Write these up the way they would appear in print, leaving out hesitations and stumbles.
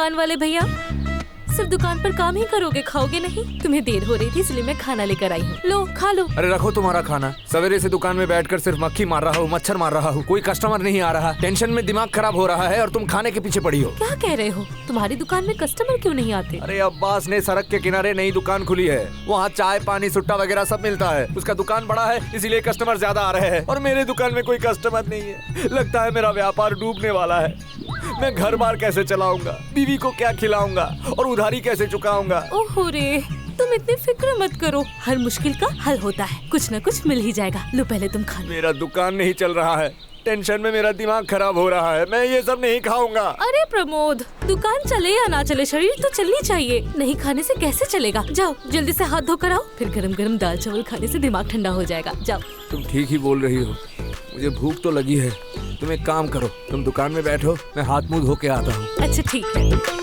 दुकान वाले भैया, सिर्फ दुकान पर काम ही करोगे, खाओगे नहीं? तुम्हें देर हो रही थी इसलिए मैं खाना लेकर आई हूँ, लो खा लो। अरे रखो तुम्हारा खाना। सवेरे से दुकान में बैठकर सिर्फ मक्खी मार रहा हूँ, मच्छर मार रहा हूँ, कोई कस्टमर नहीं आ रहा, टेंशन में दिमाग खराब हो रहा है और तुम खाने के पीछे पड़ी हो। क्या कह रहे हो? तुम्हारी दुकान में कस्टमर क्यों नहीं आते? अरे अब्बास ने सड़क के किनारे नई दुकान खुली है, वहाँ चाय पानी सुट्टा वगैरह सब मिलता है। उसका दुकान बड़ा है इसीलिए कस्टमर ज्यादा आ रहे हैं और मेरे दुकान में कोई कस्टमर नहीं है। लगता है मेरा व्यापार डूबने वाला है। मैं घर बार कैसे चलाऊंगा, बीवी को क्या खिलाऊंगा और उधारी कैसे चुकाऊंगा? ओहो रे, तुम इतनी फिक्र मत करो, हर मुश्किल का हल होता है, कुछ न कुछ मिल ही जाएगा। लो पहले तुम खा लो। मेरा दुकान नहीं चल रहा है, टेंशन में मेरा दिमाग खराब हो रहा है, मैं ये सब नहीं खाऊंगा। अरे प्रमोद, दुकान चले या ना चले, शरीर तो चलनी चाहिए। नहीं खाने से कैसे चलेगा? जाओ जल्दी से हाथ धोकर आओ, फिर गरम गरम दाल चावल खाने से दिमाग ठंडा हो जाएगा। जाओ। तुम ठीक ही बोल रही हो, मुझे भूख तो लगी है। तुम एक काम करो, तुम दुकान में बैठो, मैं हाथ मुंह धो के आता हूँ। अच्छा ठीक है।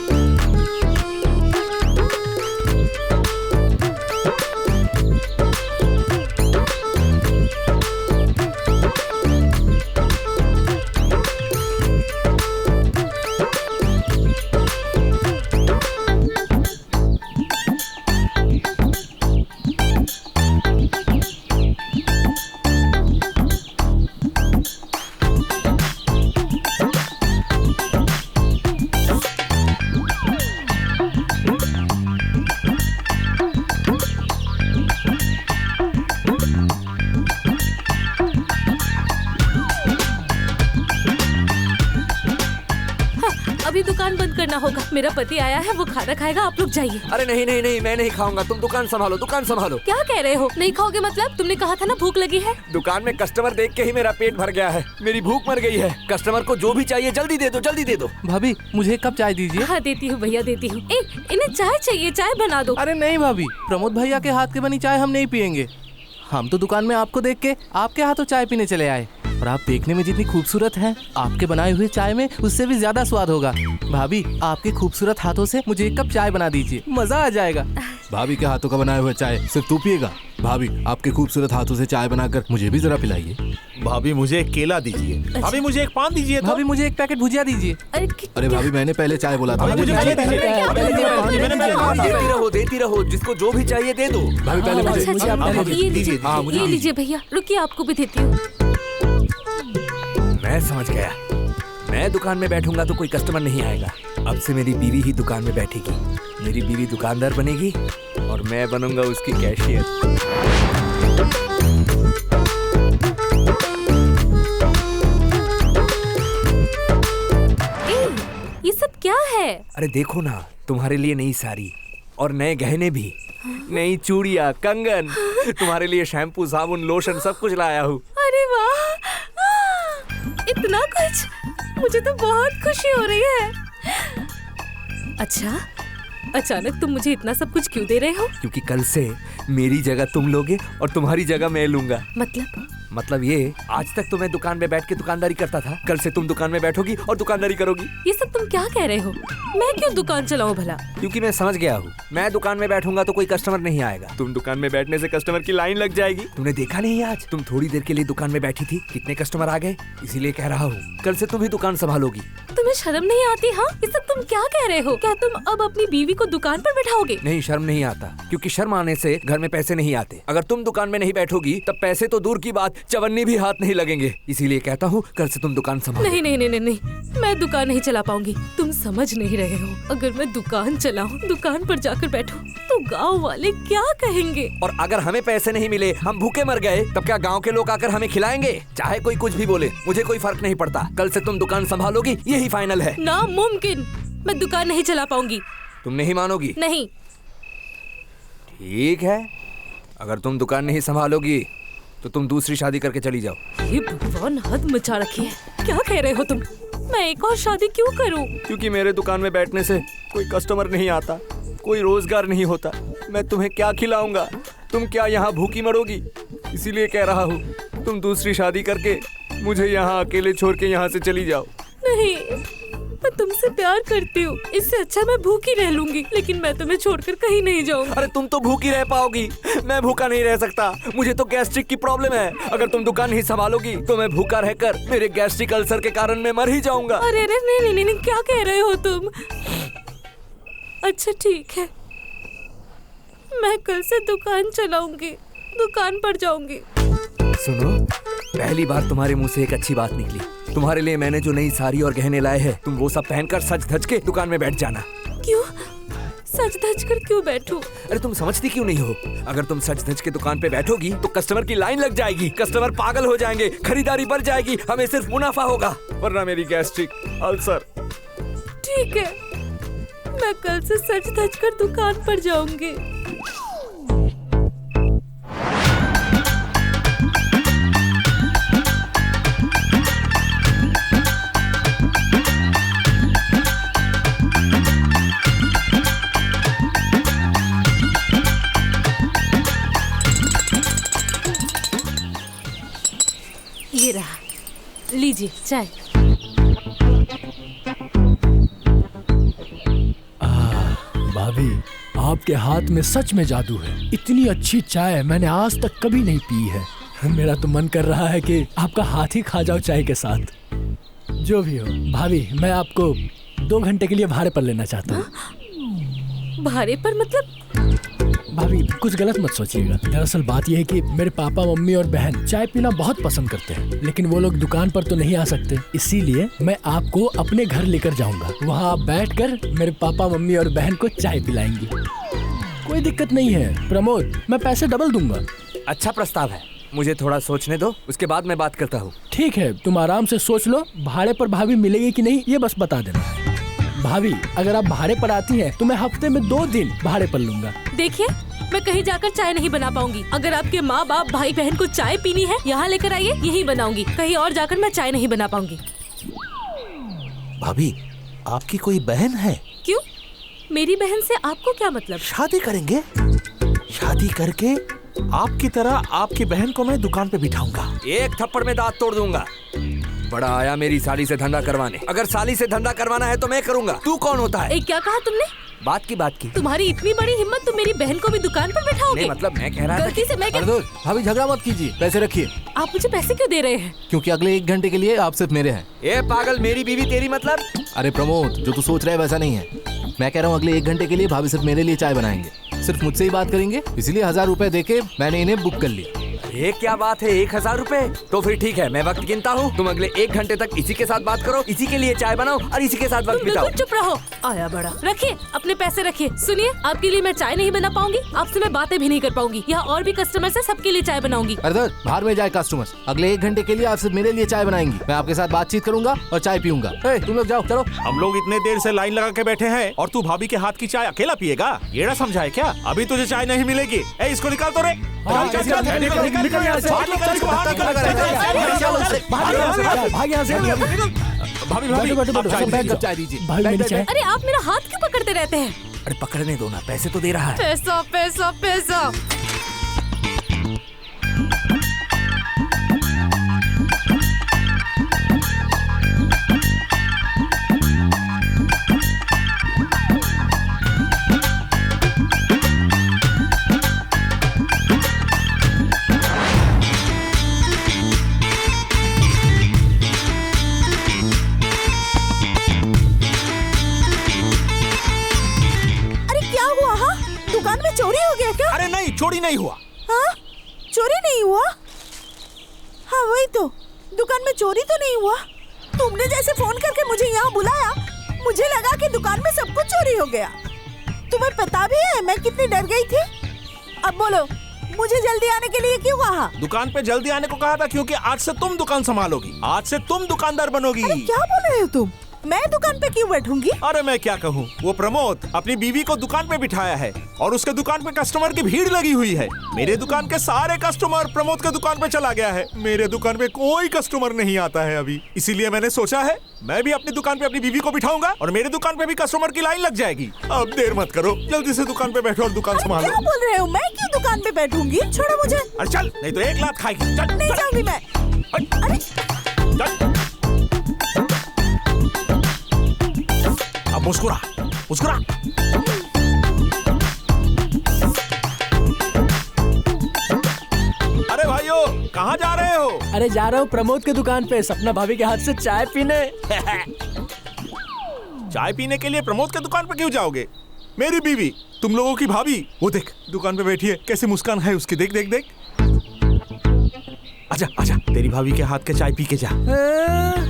अभी दुकान बंद करना होगा, मेरा पति आया है, वो खाना खाएगा, आप लोग जाइए। अरे नहीं नहीं नहीं, मैं नहीं खाऊंगा, तुम दुकान संभालो, दुकान संभालो। क्या कह रहे हो? नहीं खाओगे मतलब? तुमने कहा था ना भूख लगी है। दुकान में कस्टमर देख के ही मेरा पेट भर गया है, मेरी भूख मर गई है। कस्टमर को जो भी चाहिए जल्दी दे दो, जल्दी दे दो। भाभी मुझे एक कप चाय दीजिए। हाँ देती हूँ भैया, देती हूँ। इन्हें चाय चाहिए, चाय बना दो। अरे नहीं भाभी, प्रमोद भैया के हाथ की बनी चाय हम नहीं पियेंगे। हम तो दुकान में आपको देख के आपके हाथों चाय पीने चले आए, और आप देखने में जितनी खूबसूरत हैं, आपके बनाए हुए चाय में उससे भी ज्यादा स्वाद होगा। भाभी आपके खूबसूरत हाथों से मुझे एक कप चाय बना दीजिए, मजा आ जाएगा। भाभी के हाथों का बनाया हुआ चाय सिर्फ तू पिएगा? भाभी आपके खूबसूरत हाथों से चाय बनाकर मुझे भी जरा पिलाइए। भाभी मुझे एक केला दीजिए। भाभी मुझे एक पान दीजिए। भाभी मुझे एक पैकेट भुजिया दीजिए। अरे भाभी मैंने पहले चाय बोला था। मुझे देती रहो, जिसको जो भी चाहिए दे दो। भाभी पहले मुझे ये लीजिए भैया, रुकिए आपको भी देती हूँ। मैं समझ गया, मैं दुकान में बैठूंगा तो कोई कस्टमर नहीं आएगा। अब से मेरी बीवी ही दुकान में बैठेगी, मेरी बीवी दुकानदार बनेगी और मैं बनूंगा उसकी कैशियर। ये सब क्या है? अरे देखो ना, तुम्हारे लिए नई साड़ी और नए गहने भी, नई चूड़ियाँ, कंगन, तुम्हारे लिए शैम्पू, साबुन, लोशन सब कुछ लाया हूँ। अरे वाह, इतना कुछ, मुझे तो बहुत खुशी हो रही है। अच्छा, अचानक तुम मुझे इतना सब कुछ क्यों दे रहे हो? क्योंकि कल से मेरी जगह तुम लोगे और तुम्हारी जगह मैं लूंगा। मतलब ये, आज तक तो मैं दुकान में बैठ के दुकानदारी करता था, कल से तुम दुकान में बैठोगी और दुकानदारी करोगी। ये सब तुम क्या कह रहे हो? मैं क्यों दुकान चलाऊं भला? क्योंकि मैं समझ गया हूँ, मैं दुकान में बैठूंगा तो कोई कस्टमर नहीं आएगा। तुम दुकान में बैठने से कस्टमर की लाइन लग जाएगी। तुमने देखा नहीं आज, तुम थोड़ी देर के लिए दुकान में बैठी थी, कितने कस्टमर आ गए। इसीलिए कह रहा हूँ, कल से तुम ही दुकान संभालोगी। तुम्हें शर्म नहीं आती? हाँ, ये सब तुम क्या कह रहे हो? क्या तुम अब अपनी बीवी को दुकान पर बैठाओगे? नहीं, शर्म नहीं आता, क्योंकि शर्म आने से घर में पैसे नहीं आते। अगर तुम दुकान में नहीं बैठोगी तब पैसे तो दूर की बात, चवन्नी भी हाथ नहीं लगेंगे। इसीलिए कहता हूँ, कल से तुम दुकान संभालो। नहीं नहीं नहीं नहीं, मैं दुकान नहीं चला पाऊंगी। तुम समझ नहीं रहे हो, अगर मैं दुकान चलाऊं, दुकान पर जाकर बैठूं, तो गांव वाले क्या कहेंगे? और अगर हमें पैसे नहीं मिले, हम भूखे मर गए, तब क्या गांव के लोग आकर हमें खिलाएंगे? चाहे कोई कुछ भी बोले, मुझे कोई फर्क नहीं पड़ता। कल से तुम दुकान संभालोगी, यही फाइनल है। नामुमकिन, मैं दुकान नहीं चला पाऊंगी। तुम नहीं मानोगी? नहीं। ठीक है, अगर तुम दुकान नहीं संभालोगी तो तुम दूसरी शादी करके चली जाओ। ये भगवान, हद मचा रखी है। क्या कह रहे हो तुम? मैं एक और शादी क्यों करूं? क्योंकि मेरे दुकान में बैठने से कोई कस्टमर नहीं आता, कोई रोजगार नहीं होता। मैं तुम्हें क्या खिलाऊंगा? तुम क्या यहाँ भूखी मरोगी? इसीलिए कह रहा हूँ, तुम दूसरी शादी करके मुझे यहाँ अकेले छोड़ के यहाँ से चली जाओ। नहीं, मैं तुमसे प्यार करती हूँ, इससे अच्छा मैं भूखी रह लूंगी, लेकिन मैं तुम्हें छोड़कर कहीं नहीं जाऊंगी। अरे तुम तो भूखी रह पाओगी, मैं भूखा नहीं रह सकता। मुझे तो गैस्ट्रिक की प्रॉब्लम है। अगर तुम दुकान नहीं संभालोगी तो मैं भूखा रहकर मेरे गैस्ट्रिक अल्सर के कारण मैं मर ही जाऊंगा। अरे अरे नहीं नहीं नहीं, क्या कह रहे हो तुम? अच्छा ठीक है, मैं कल से दुकान चलाऊंगी, दुकान पर जाऊंगी। सुनो, पहली बार तुम्हारे मुंह से एक अच्छी बात निकली। तुम्हारे लिए मैंने जो नई साड़ी और गहने लाए हैं, तुम वो सब पहनकर सज धज के दुकान में बैठ जाना। क्यों? सज धज कर क्यों बैठूं? अरे तुम समझती क्यों नहीं हो? अगर तुम सज धज के दुकान पे बैठोगी तो कस्टमर की लाइन लग जाएगी, कस्टमर पागल हो जाएंगे, खरीदारी बढ़ जाएगी, हमें सिर्फ मुनाफा होगा, वरना मेरी गैस्ट्रिक, अल्सर। ठीक है, मैं कल से सज धज कर दुकान पर जाऊंगी। ये रहा, लीजिए चाय। भाभी, आपके हाथ में सच में जादू है। इतनी अच्छी चाय मैंने आज तक कभी नहीं पी है। मेरा तो मन कर रहा है कि आपका हाथ ही खा जाओ चाय के साथ। जो भी हो भाभी, मैं आपको 2 घंटे के लिए भाड़े पर लेना चाहता हूँ। भाड़े पर मतलब? भाभी कुछ गलत मत सोचिएगा। दरअसल बात यह है कि मेरे पापा, मम्मी और बहन चाय पीना बहुत पसंद करते हैं, लेकिन वो लोग दुकान पर तो नहीं आ सकते। इसीलिए मैं आपको अपने घर लेकर जाऊंगा। वहाँ आप बैठकर मेरे पापा, मम्मी और बहन को चाय पिलाएंगी। कोई दिक्कत नहीं है प्रमोद, मैं पैसे डबल दूंगा। अच्छा प्रस्ताव है, मुझे थोड़ा सोचने दो, उसके बाद मैं बात करता हूँ। ठीक है, तुम आराम से सोच लो। भाड़े पर भाभी मिलेगी कि नहीं ये बस बता देना। भाभी अगर आप भाड़े पर आती हैं तो मैं हफ्ते में 2 दिन भाड़े पर लूंगा। देखिए, मैं कहीं जाकर चाय नहीं बना पाऊंगी। अगर आपके माँ बाप, भाई बहन को चाय पीनी है, यहाँ लेकर आइए, यही बनाऊंगी। कहीं और जाकर मैं चाय नहीं बना पाऊंगी। भाभी, आपकी कोई बहन है? क्यों? मेरी बहन से आपको क्या मतलब? शादी करेंगे? शादी करके आपकी तरह आपकी बहन को मैं दुकान पे बिठाऊंगा। एक थप्पड़ में दांत तोड़ दूंगा। बड़ा आया मेरी साली से धंधा करवाने। अगर साली से धंधा करवाना है तो मैं करूंगा, तू कौन होता है? क्या कहा तुमने? बात की तुम्हारी इतनी बड़ी हिम्मत, तुम मेरी बहन को भी दुकान पर बैठाओगे? नहीं, मतलब मैं कह रहा था गलती से मैं अरे दूर, भाभी झगड़ा मत कीजिए, पैसे रखिए। आप मुझे पैसे क्यों दे रहे हैं? क्योंकि अगले 1 घंटे के लिए आप सिर्फ मेरे हैं। ए पागल, मेरी बीवी तेरी मतलब? अरे प्रमोद, जो तू सोच रहा है वैसा नहीं है। मैं कह रहा हूँ अगले 1 घंटे के लिए भाभी सिर्फ मेरे लिए चाय बनाएंगे, सिर्फ मुझसे ही बात करेंगे। इसलिए 1000 रुपए देके मैंने इन्हें बुक कर लिया। ये क्या बात है, 1000 रुपए? तो फिर ठीक है, मैं वक्त गिनता हूँ। तुम अगले 1 घंटे तक इसी के साथ बात करो, इसी के लिए चाय बनाओ और इसी के साथ वक्त तुम बिताओ। बिल्कुल चुप रहो। आया बड़ा। रखिए, अपने पैसे रखिए। सुनिए, आपके लिए मैं चाय नहीं बना पाऊंगी, आपसे मैं बातें भी नहीं कर पाऊंगी। यहाँ और भी कस्टमर्स है, सबके लिए चाय बनाऊंगी। अरे दूर, बाहर में जाए कस्टमर्स। अगले 1 घंटे के लिए आप सिर्फ मेरे लिए चाय बनाएंगी। मैं आपके साथ बातचीत करूंगा और चाय पीऊंगा। तुम लोग जाओ, चलो। हम लोग इतने देर से लाइन लगा के बैठे हैं और तू भाभी के हाथ की चाय अकेला पिएगा? ये ना समझा है क्या? अभी तुझे चाय नहीं मिलेगी। इसको निकाल तो रे। चाय दीजिए। अरे आप मेरा हाथ क्यों पकड़ते रहते हैं? अरे पकड़ने दो ना, पैसे तो दे रहा है। पैसा पैसा पैसा। अरे नहीं, चोरी नहीं हुआ। हाँ? चोरी नहीं हुआ? हाँ वही तो, दुकान में चोरी तो नहीं हुआ। तुमने जैसे फोन करके मुझे यहाँ बुलाया, मुझे लगा कि दुकान में सब कुछ चोरी हो गया। तुम्हें पता भी है मैं कितनी डर गई थी। अब बोलो, मुझे जल्दी आने के लिए क्यों कहा? दुकान पे जल्दी आने को कहा था क्योंकि आज से तुम दुकान संभालोगी, आज से तुम दुकानदार बनोगी। अरे क्या बोल रहे हो तुम? मैं दुकान पे क्यों बैठूंगी? अरे मैं क्या कहूँ, वो प्रमोद अपनी बीवी को दुकान पे बिठाया है और उसके दुकान पे कस्टमर की भीड़ लगी हुई है। मेरे दुकान के सारे कस्टमर प्रमोद के दुकान पे चला गया है। मेरे दुकान पे कोई कस्टमर नहीं आता है अभी। इसीलिए मैंने सोचा है मैं भी अपनी दुकान पे अपनी बीवी को बिठाऊंगा और मेरे दुकान पे भी कस्टमर की लाइन लग जाएगी। अब देर मत करो, जल्दी से दुकान पे बैठो और दुकान संभालो। क्या बोल रहे हो? मैं क्यों दुकान पे बैठूंगी? छोड़ो मुझे। अरे चल, नहीं तो 1 लात खाएगी। चल, नहीं जाऊंगी मैं। अरे चल। अब मुस्कुरा, मुस्कुरा। अरे भाइयों, कहाँ जा रहे हो? अरे जा रहा हूँ प्रमोद के दुकान पे सपना भाभी के हाथ से चाय पीने। चाय पीने के लिए प्रमोद के दुकान पे क्यों जाओगे? मेरी बीवी, तुम लोगों की भाभी, वो देख दुकान पे बैठी है, कैसी मुस्कान है उसकी, देख देख देख। आजा आजा, तेरी भाभी के हाथ के चाय पी के जा।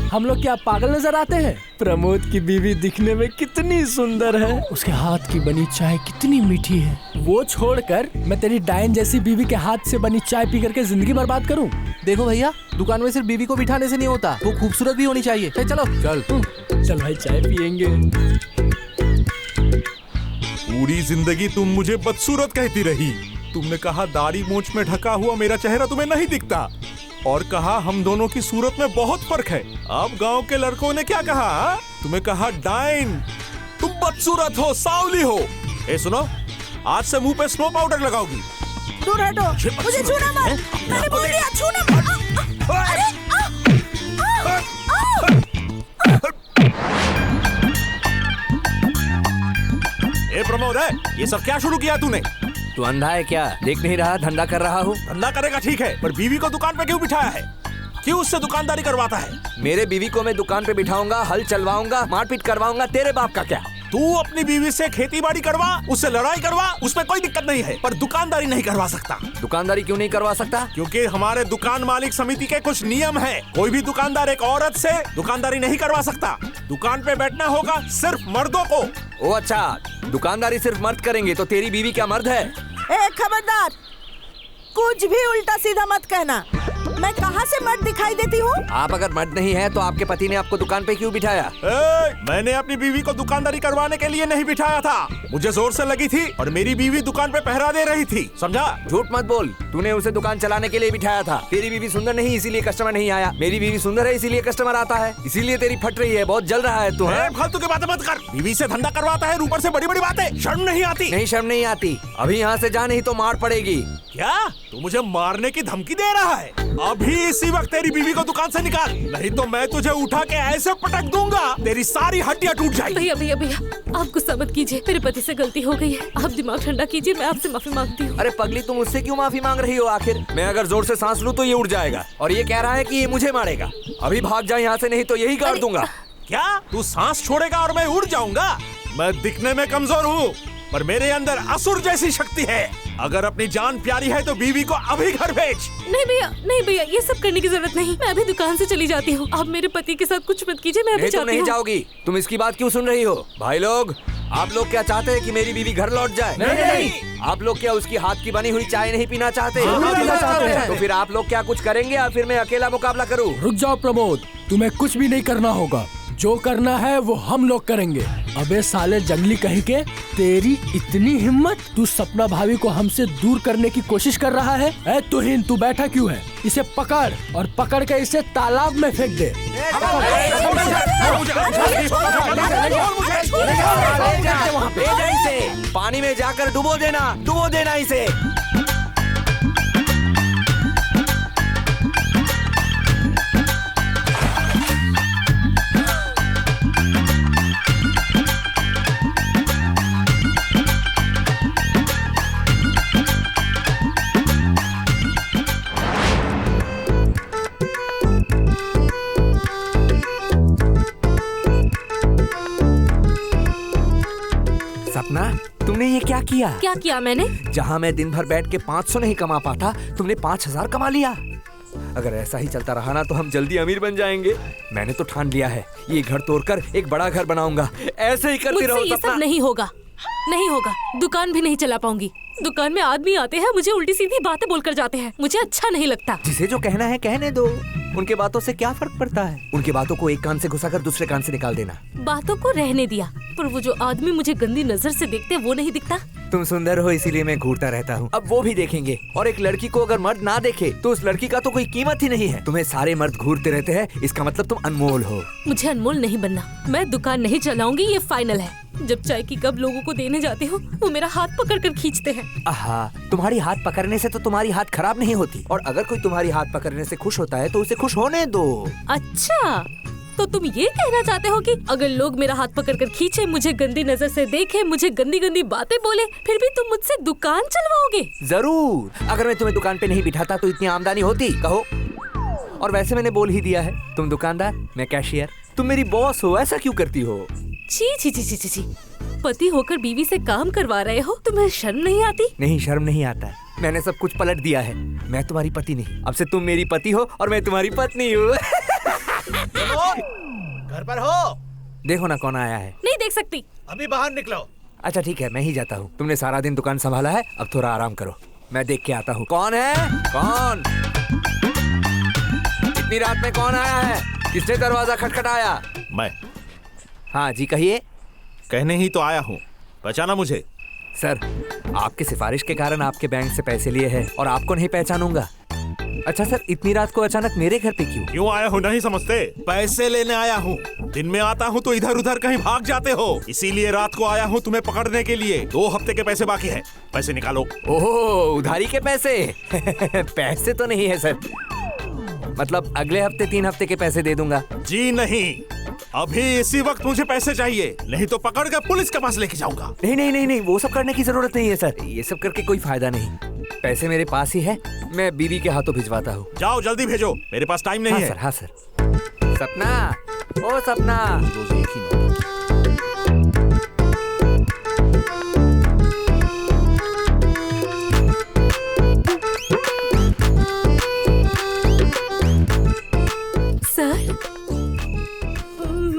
हम लोग क्या पागल नजर आते हैं? प्रमोद की बीवी दिखने में कितनी सुंदर है, उसके हाथ की बनी चाय कितनी मीठी है। वो छोड़कर मैं तेरी डायन जैसी बीवी के हाथ से बनी चाय पी करके जिंदगी बर्बाद करूं? देखो भैया, दुकान में सिर्फ बीवी को बिठाने से नहीं होता, वो खूबसूरत भी होनी चाहिए। चलो चल। चल भाई चाय पियेंगे। पूरी जिंदगी तुम मुझे बदसूरत कहती रही। तुमने कहा दाढ़ी मूंछ में ढका हुआ मेरा चेहरा तुम्हें नहीं दिखता, और कहा हम दोनों की सूरत में बहुत फर्क है। अब गांव के लड़कों ने क्या कहा? तुम्हें कहा डाइन, तुम बदसूरत हो, सांवली हो। ए सुनो, आज से मुंह पे स्नो पाउडर लगाओगी। दूर हटो, मुझे छूना मत। मैंने बोल दिया छूना मत। अरे ए प्रमोद, है ये सब क्या शुरू किया तूने? तू अंधा है क्या? देख नहीं रहा धंधा कर रहा हूँ। धंधा करेगा ठीक है, पर बीवी को दुकान पे क्यों बिठाया है? क्यों उससे दुकानदारी करवाता है? मेरे बीवी को मैं दुकान पे बिठाऊंगा, हल चलवाऊंगा, मारपीट करवाऊंगा, तेरे बाप का क्या? तू अपनी बीवी से खेती बाड़ी करवा, उससे लड़ाई करवा, उसमें कोई दिक्कत नहीं है, पर दुकानदारी नहीं करवा सकता। दुकानदारी क्यों नहीं करवा सकता? क्योंकि हमारे दुकान मालिक समिति के कुछ नियम है। कोई भी दुकानदार एक औरत से दुकानदारी नहीं करवा सकता। दुकान पे बैठना होगा सिर्फ मर्दों को। ओ अच्छा, दुकानदारी सिर्फ मर्द करेंगे, तो तेरी बीवी क्या मर्द है? ए खबरदार, कुछ भी उल्टा सीधा मत कहना। मैं कहाँ से मर्द दिखाई देती हूँ? आप अगर मर्द नहीं है तो आपके पति ने आपको दुकान पे क्यों बिठाया? मैंने अपनी बीवी को दुकानदारी करवाने के लिए नहीं बिठाया था, मुझे जोर से लगी थी और मेरी बीवी दुकान पे पहरा दे रही थी, समझा? झूठ मत बोल, तूने उसे दुकान चलाने के लिए बिठाया था। तेरी बीवी सुंदर नहीं इसीलिए कस्टमर नहीं आया, मेरी बीवी सुंदर है इसीलिए कस्टमर आता है। इसीलिए तेरी फट रही है, बहुत जल रहा है तू। फालतू की बातें मत कर। बीवी से धंधा करवाता है, ऊपर से बड़ी बड़ी बातें, शर्म नहीं आती? नहीं शर्म नहीं आती। अभी यहाँ से जा, नहीं तो मार पड़ेगी। क्या तू मुझे मारने की धमकी दे रहा है? अभी इसी वक्त तेरी बीवी को दुकान से निकाल, नहीं तो मैं तुझे उठा के ऐसे पटक दूंगा तेरी सारी हड्डियां टूट जाएगी। भैया भैया भैया, आप गुस्सा मत कीजिए, मेरे पति से गलती हो गई है, आप दिमाग ठंडा कीजिए, मैं आपसे माफी मांगती हूँ। अरे पगली, तुम मुझसे क्यों माफी मांग रही हो? आखिर मैं अगर जोर से सांस लूं तो ये उड़ जाएगा, और ये कह रहा है कि ये मुझे मारेगा। अभी भाग जा यहाँ से, नहीं तो यही काट दूंगा। क्या तू सांस छोड़ेगा और मैं उड़ जाऊंगा? मैं दिखने में कमजोर हूँ, पर मेरे अंदर असुर जैसी शक्ति है। अगर अपनी जान प्यारी है तो बीवी को अभी घर भेज। नहीं भैया, नहीं भैया, ये सब करने की जरूरत नहीं, मैं अभी दुकान से चली जाती हूँ। आप मेरे पति के साथ कुछ मत कीजिए, मैं अभी जाती हूँ। नहीं जाओगी, तुम इसकी बात क्यों सुन रही हो? भाई लोग, आप लोग क्या चाहते हैं कि मेरी बीवी घर लौट जाए? नहीं। आप लोग क्या उसकी हाथ की बनी हुई चाय नहीं पीना चाहते? तो फिर आप लोग क्या कुछ करेंगे या फिर मैं अकेला मुकाबला करूँ? रुक जाओ प्रमोद, तुम्हें कुछ भी नहीं करना होगा, जो करना है वो हम लोग करेंगे। अबे साले जंगली कहीं के, तेरी इतनी हिम्मत, तू सपना भाभी को हमसे दूर करने की कोशिश कर रहा है? ए तुहिन, तू बैठा क्यों है? इसे पकड़ और पकड़ के इसे तालाब में फेंक दे। पानी में जाकर डुबो देना इसे। सपना, तुमने ये क्या किया? क्या किया मैंने? जहाँ मैं दिन भर बैठ के 500 नहीं कमा पाता, तुमने 5000 कमा लिया। अगर ऐसा ही चलता रहा ना तो हम जल्दी अमीर बन जाएंगे। मैंने तो ठान लिया है, ये घर तोड़कर एक बड़ा घर बनाऊंगा। ऐसे ही करती रहो। ये सब नहीं होगा, नहीं होगा, दुकान भी नहीं चला पाऊंगी। दुकान में आदमी आते हैं, मुझे उल्टी सीधी बातें बोलकर जाते हैं, मुझे अच्छा नहीं लगता। जिसे जो कहना है कहने दो, उनके बातों से क्या फर्क पड़ता है? उनकी बातों को एक कान से घुसाकर दूसरे कान से निकाल देना। बातों को रहने दिया, पर वो जो आदमी मुझे गंदी नजर से देखते वो नहीं दिखता। तुम सुंदर हो इसीलिए मैं घूरता रहता हूँ, अब वो भी देखेंगे। और एक लड़की को अगर मर्द ना देखे तो उस लड़की का तो कोई कीमत ही नहीं है। तुम्हें सारे मर्द घूरते रहते हैं, इसका मतलब तुम अनमोल हो। मुझे अनमोल नहीं बनना, मैं दुकान नहीं चलाऊंगी, ये फाइनल है। जब चाय की कप लोगों को देने जाती हूँ, वो मेरा हाथ पकड़कर खींचते हैं। आहा, तुम्हारी हाथ पकड़ने से तो तुम्हारी हाथ खराब नहीं होती, और अगर कोई तुम्हारी हाथ पकड़ने से खुश होता है तो उसे खुश होने दो। अच्छा, तो तुम ये कहना चाहते हो कि अगर लोग मेरा हाथ पकड़कर खींचे, मुझे गंदी नजर से देखे, मुझे गंदी गंदी बातें बोले, फिर भी तुम मुझसे दुकान चलवाओगे? जरूर, अगर मैं तुम्हें दुकान पे नहीं बिठाता तो इतनी आमदनी होती? कहो। और वैसे मैंने बोल ही दिया है, तुम दुकानदार, मैं कैशियर। तुम मेरी बॉस हो, ऐसा क्यों करती हो? छी छी छी छी छी छी, पति होकर बीवी से काम करवा रहे हो, तुम्हें शर्म नहीं आती? नहीं, शर्म नहीं आता है। मैंने सब कुछ पलट दिया है। मैं तुम्हारी पति नहीं, अब से तुम मेरी पति हो और मैं तुम्हारी पत्नी हूँ। घर पर हो? देखो ना कौन आया है। नहीं देख सकती। अभी बाहर निकलो। अच्छा ठीक है, मैं ही जाता हूँ। तुमने सारा दिन दुकान संभाला है, अब थोड़ा आराम करो, मैं देख के आता हूँ। कौन है? कौन? इतनी रात में कौन आया है? किसने दरवाजा खटखटाया? मैं। हाँ जी कहिए। कहने ही तो आया हूँ, पहचाना मुझे? सर, आपकी सिफारिश के कारण आपके बैंक से पैसे लिए हैं और आपको नहीं पहचानूंगा। अच्छा सर, इतनी रात को अचानक मेरे घर पे क्यों? क्यों आया हूँ नहीं समझते? पैसे लेने आया हूँ। दिन में आता हूँ तो इधर उधर कहीं भाग जाते हो, इसीलिए रात को आया हूँ तुम्हें पकड़ने के लिए। 2 हफ्ते के पैसे बाकी है, पैसे निकालो। ओह, उधारी के पैसे? पैसे तो नहीं है सर, मतलब अगले हफ्ते 3 हफ्ते के पैसे दे दूंगा। जी नहीं, अभी इसी वक्त मुझे पैसे चाहिए, नहीं तो पकड़ कर पुलिस के पास लेके जाऊंगा। नहीं नहीं नहीं नहीं, वो सब करने की जरूरत नहीं है सर, ये सब करके कोई फायदा नहीं। पैसे मेरे पास ही है, मैं बीवी के हाथों भिजवाता हूँ। जाओ जल्दी भेजो, मेरे पास टाइम नहीं हाँ है। सर, हाँ सर। सपना, ओ सपना। रोज एक ही नौटंकी। सर,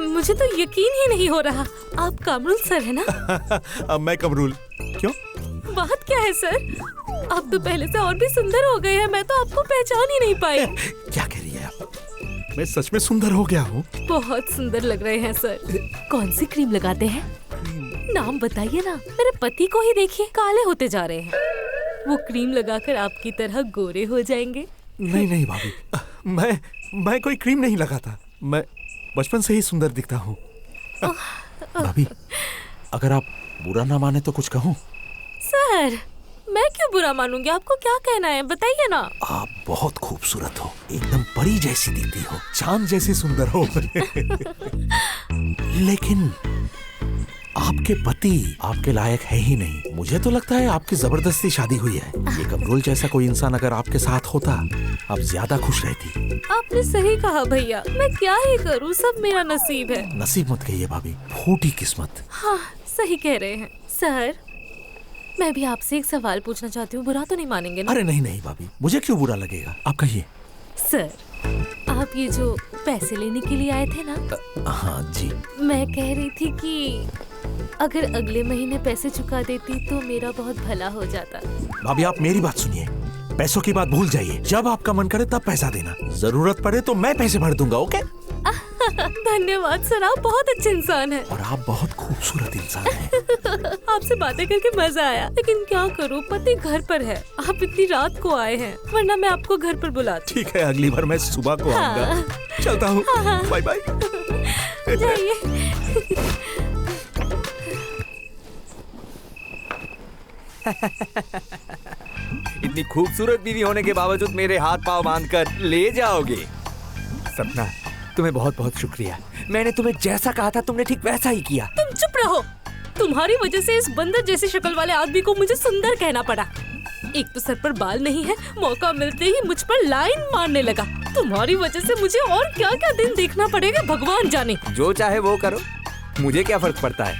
मुझे तो यकीन ही नहीं हो रहा, आप कामरुल सर है ना? अब मैं कमरूल क्यों? बात क्या है सर, आप तो पहले से और भी सुंदर हो गए हैं, मैं तो आपको पहचान ही नहीं पाई। क्या कह रही है आप? मैं सच में सुंदर हो गया हूँ? बहुत सुंदर लग रहे हैं सर। कौन सी क्रीम लगाते हैं? नाम बताइए ना, मेरे पति को ही देखिए, काले होते जा रहे हैं। वो क्रीम लगाकर आपकी तरह गोरे हो जाएंगे। नहीं नहीं भाभी, मैं कोई क्रीम नहीं लगाता, मैं बचपन से ही सुंदर दिखता हूँ। भाभी, अगर आप बुरा ना माने तो कुछ कहूँ? सर, मैं क्यों बुरा मानूंगी, आपको क्या कहना है बताइए ना। आप बहुत खूबसूरत हो, एकदम परी जैसी दिखती हो, चांद जैसी सुंदर हो। लेकिन आपके पति आपके लायक है ही नहीं। मुझे तो लगता है आपकी जबरदस्ती शादी हुई है। ये कमरुल जैसा कोई इंसान अगर आपके साथ होता, आप ज्यादा खुश रहती। आपने सही कहा भैया, मैं क्या ही करूँ, सब मेरा नसीब है। नसीब मत कहिए भाभी, फूटी किस्मत। हाँ, सही कह रहे हैं। सर, मैं भी आपसे एक सवाल पूछना चाहती हूँ, बुरा तो नहीं मानेंगे ना? अरे नहीं नहीं भाभी, मुझे क्यों बुरा लगेगा, आप कहिए। सर, आप ये जो पैसे लेने के लिए आए थे ना? हाँ जी। मैं कह रही थी कि अगर अगले महीने पैसे चुका देती तो मेरा बहुत भला हो जाता। भाभी आप मेरी बात सुनिए, पैसों की बात भूल जाइए। जब आपका मन करे तब पैसा देना, जरूरत पड़े तो मैं पैसे भर दूंगा। ओके? धन्यवाद सर, आप बहुत अच्छे इंसान हैं। और आप बहुत खूबसूरत इंसान हैं। आपसे बातें करके मजा आया, लेकिन क्या करूं, पति घर पर है, आप इतनी रात को आए हैं, वरना मैं आपको घर पर बुलाती। ठीक है, अगली बार मैं सुबह को आऊंगा। चलता हूँ, बाय बाय। जाइए। इतनी खूबसूरत बीवी होने के बावजूद मेरे हाथ पांव बांधकर ले जाओगे? सपना, तुम्हें बहुत बहुत शुक्रिया। मैंने तुम्हें जैसा कहा था तुमने ठीक वैसा ही किया। तुम चुप रहो, तुम्हारी वजह से इस बंदर जैसी शक्ल वाले आदमी को मुझे सुंदर कहना पड़ा। एक तो सर पर बाल नहीं है, मौका मिलते ही मुझ पर लाइन मारने लगा। तुम्हारी वजह से मुझे और क्या क्या दिन देखना पड़ेगा भगवान जाने। जो चाहे वो करो, मुझे क्या फर्क पड़ता है।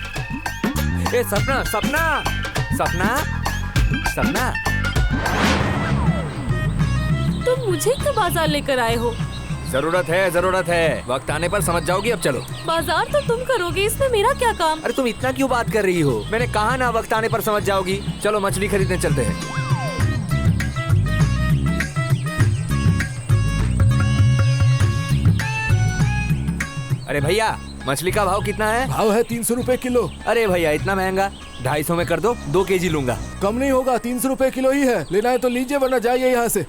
ए सपना, सपना, सपना, सपना, तुम मुझे क्यों बाजार लेकर आए हो? जरूरत है, जरूरत है, वक्त आने पर समझ जाओगी। अब चलो। बाजार तो तुम करोगे, इसमें मेरा क्या काम? अरे तुम इतना क्यों बात कर रही हो? मैंने कहा ना वक्त आने पर समझ जाओगी। चलो मछली खरीदने चलते हैं। अरे भैया, मछली का भाव कितना है? भाव है 300 रुपए किलो। अरे भैया इतना महंगा, 250 में कर दो, 2 केजी लूंगा। कम नहीं होगा, 300 रुपए किलो ही है। लेना है तो लीजिए, वरना जाइए यहाँ से।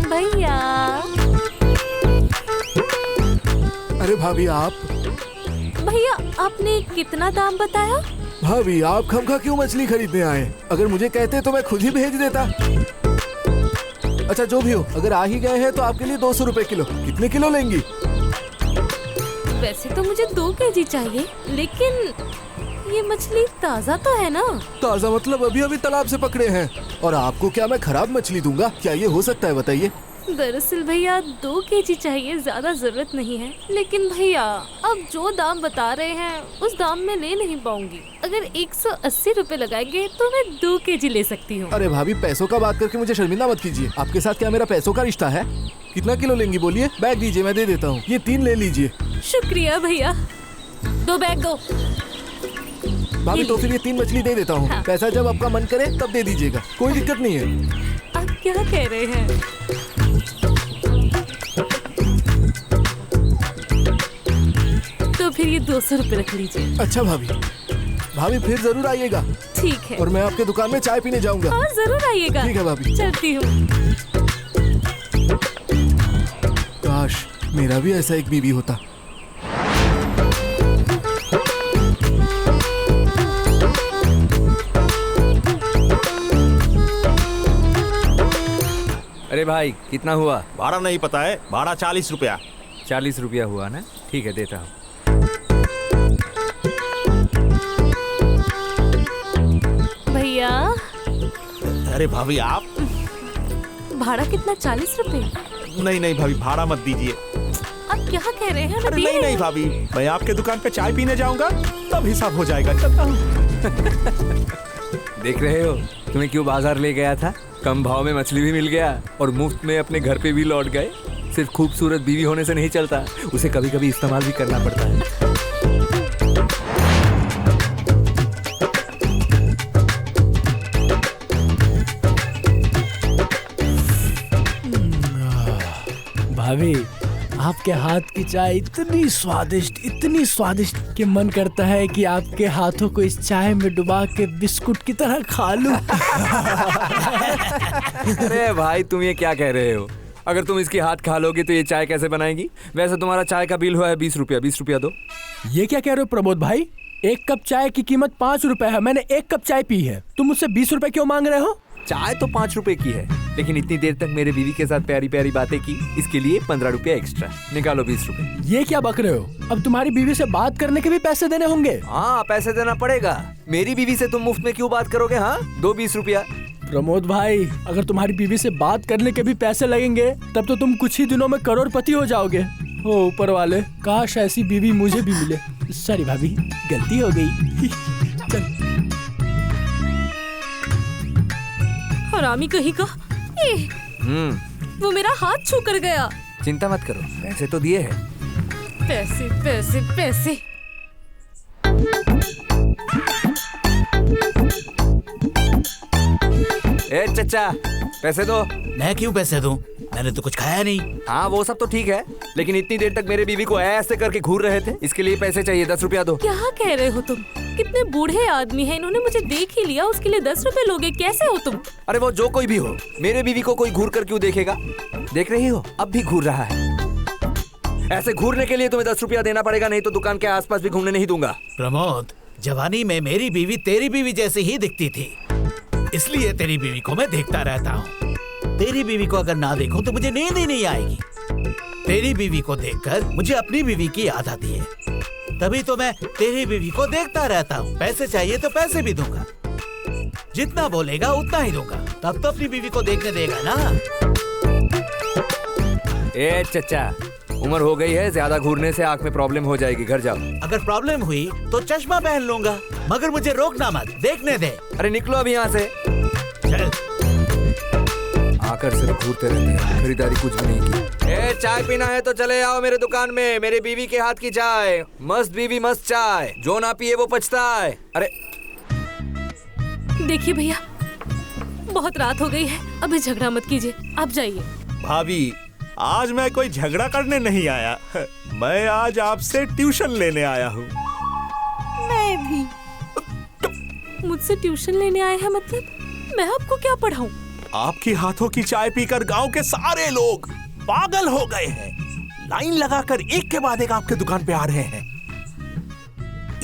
भैया। अरे भाभी आप भैया, आपने कितना दाम बताया? भाभी आप खमखा क्यों मछली खरीदने आए? अगर मुझे कहते तो मैं खुद ही भेज देता। अच्छा जो भी हो, अगर आ ही गए हैं तो आपके लिए 200 रुपए किलो। कितने किलो लेंगी? वैसे तो मुझे 2 केजी चाहिए, लेकिन ये मछली ताज़ा तो है ना? ताज़ा मतलब अभी अभी तालाब से पकड़े हैं। और आपको क्या मैं खराब मछली दूंगा? क्या ये हो सकता है, बताइए? दरअसल भैया 2 केजी चाहिए, ज्यादा जरूरत नहीं है। लेकिन भैया अब जो दाम बता रहे हैं उस दाम में ले नहीं पाऊंगी। अगर 180 रुपए लगाएंगे तो मैं 2 केजी ले सकती हूँ। अरे भाभी, पैसों का बात करके मुझे शर्मिंदा मत कीजिए। आपके साथ क्या मेरा पैसों का रिश्ता है? कितना किलो लेंगी बोलिए? बैग दीजिए, मैं दे देता हूँ। ये 3 ले लीजिए। शुक्रिया भैया, 2 बैग दो। भाभी तो फिर ये 3 मछली दे देता हूँ। हाँ। पैसा जब आपका मन करे तब दे दीजिएगा, कोई दिक्कत नहीं है। आप क्या कह रहे हैं? तो फिर ये 200 रुपए रख लीजिए। अच्छा भाभी, भाभी फिर जरूर आइएगा। ठीक है। और मैं आपके दुकान में चाय पीने जाऊंगा। हाँ जरूर आइएगा। ठीक है भाभी। चलती हूँ। काश मेरा भी ऐसा एक बीवी होता। अरे भाई, कितना हुआ? भाड़ा नहीं पता है, भाड़ा 40 रुपया। 40 रुपया हुआ ना? ठीक है, देता हूँ। भैया अरे भाभी आप? भाड़ा कितना? 40 रुपए? नहीं नहीं भाभी, भाड़ा मत दीजिए। आप क्या कह रहे हैं? मैं अरे दे नहीं रही नहीं हूँ। भाभी, मैं आपके दुकान पे चाय पीने जाऊंगा तब हिसाब हो जाएगा। चलता हूँ। देख रहे हो, तुम्हें क्यों बाजार ले गया था? कम भाव में मछली भी मिल गया और मुफ्त में अपने घर पे भी लौट गए। सिर्फ खूबसूरत बीवी होने से नहीं चलता, उसे कभी कभी इस्तेमाल भी करना पड़ता है। भाभी, आपके हाथ की चाय इतनी स्वादिष्ट कि मन करता है कि आपके हाथों को इस चाय में डुबा के बिस्कुट की तरह खा लूं। अरे भाई, तुम ये क्या कह रहे हो? अगर तुम इसकी हाथ खा लोगे तो ये चाय कैसे बनाएगी? वैसे तुम्हारा चाय का बिल हुआ है 20 रुपया। 20 रुपया दो। ये क्या कह रहे हो प्रमोद भाई? 1 कप चाय की कीमत 5 रुपए है। मैंने 1 कप चाय पी है, तुम मुझसे 20 रुपए क्यों मांग रहे हो? चाय तो 5 रुपए की है, लेकिन इतनी देर तक मेरे बीवी के साथ प्यारी प्यारी बातें की, इसके लिए 15 रुपया एक्स्ट्रा। निकालो 20 रुपए। ये क्या बक रहे हो? अब तुम्हारी बीवी से बात करने के भी पैसे देने होंगे? हाँ, पैसे देना पड़ेगा। मेरी बीवी से तुम मुफ्त में क्यों बात करोगे? हाँ, दो 20 रुपया। प्रमोद भाई, अगर तुम्हारी बीवी से बात करने के भी पैसे लगेंगे तब तो तुम कुछ ही दिनों में करोड़पति हो जाओगे। ओ ऊपर वाले, काश ऐसी बीवी मुझे भी मिले। सॉरी भाभी, गलती हो गई। चल। हरामी कहीं का। वो मेरा हाथ छू कर गया। चिंता मत करो, पैसे तो दिए हैं। पैसे पैसे पैसे। ए चचा, पैसे दो। मैं क्यों पैसे दूं? मैंने तो कुछ खाया नहीं। हाँ, वो सब तो ठीक है, लेकिन इतनी देर तक मेरे बीवी को ऐसे करके घूर रहे थे, इसके लिए पैसे चाहिए। 10 रुपया दो। क्या कह रहे हो तुम? कितने बूढ़े आदमी हैं, इन्होंने मुझे देख ही लिया, उसके लिए 10 रुपए लोगे? कैसे हो तुम? अरे वो जो कोई भी हो, मेरे बीवी को कोई घूर कर क्यों देखेगा? देख रही हो, अब भी घूर रहा है। ऐसे घूरने के लिए तुम्हें 10 रुपया देना पड़ेगा, नहीं तो दुकान के आसपास भी घूमने नहीं दूंगा। प्रमोद, जवानी में मेरी बीवी तेरी बीवी जैसी ही दिखती थी, इसलिए तेरी बीवी को मैं देखता रहता हूँ। तेरी बीवी को अगर ना देखूं तो मुझे नींद ही नहीं आएगी। तेरी बीवी को देखकर मुझे अपनी बीवी की याद आती है, तभी तो मैं तेरी बीवी को देखता रहता हूँ। पैसे चाहिए तो पैसे भी दूंगा, जितना बोलेगा उतना ही दूंगा, तब तो अपनी बीवी को देखने देगा ना। ए चचा, उम्र हो गई है, ज्यादा घूरने से आंख में प्रॉब्लम हो जाएगी, घर जाओ। अगर प्रॉब्लम हुई तो चश्मा पहन लूंगा, मगर मुझे रोकना मत, देखने दे। अरे निकलो अभी यहाँ से। चल। आकर सिर्फ घूरते रहते हैं, खरीदारी कुछ भी नहीं की। ए, चाय पीना है तो चले आओ मेरे दुकान में, मेरे बीवी के हाथ की चाय। मस्त बीवी मस्त चाय, जो ना पिए वो पछता है। अरे देखिए भैया, बहुत रात हो गई है, अभी झगड़ा मत कीजिए, आप जाइए। भाभी, आज मैं कोई झगड़ा करने नहीं आया, मैं आज आपसे ट्यूशन लेने आया हूँ। मैं भी। मुझसे ट्यूशन लेने आए हैं? मतलब मैं आपको क्या पढ़ाऊं? आपके हाथों की चाय पीकर गांव के सारे लोग पागल हो गए हैं। लाइन लगाकर एक के बाद एक आपके दुकान पे आ रहे हैं।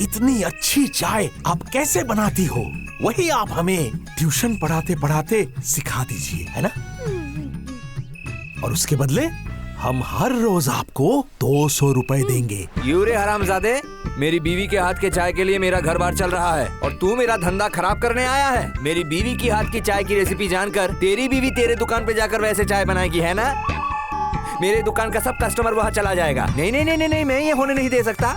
इतनी अच्छी चाय आप कैसे बनाती हो, वही आप हमें ट्यूशन पढ़ाते पढ़ाते सिखा दीजिए, है ना? और उसके बदले हम हर रोज आपको 200 रुपए देंगे। यूरे हरामजादे, मेरी बीवी के हाथ के चाय के लिए मेरा घर बार चल रहा है और तू मेरा धंधा खराब करने आया है। मेरी बीवी की हाथ की चाय की रेसिपी जानकर तेरी बीवी तेरे दुकान पे जाकर वैसे चाय बनाएगी, है ना? मेरे दुकान का सब कस्टमर वहाँ चला जाएगा। नहीं नहीं नहीं नहीं, मैं ये होने नहीं दे सकता।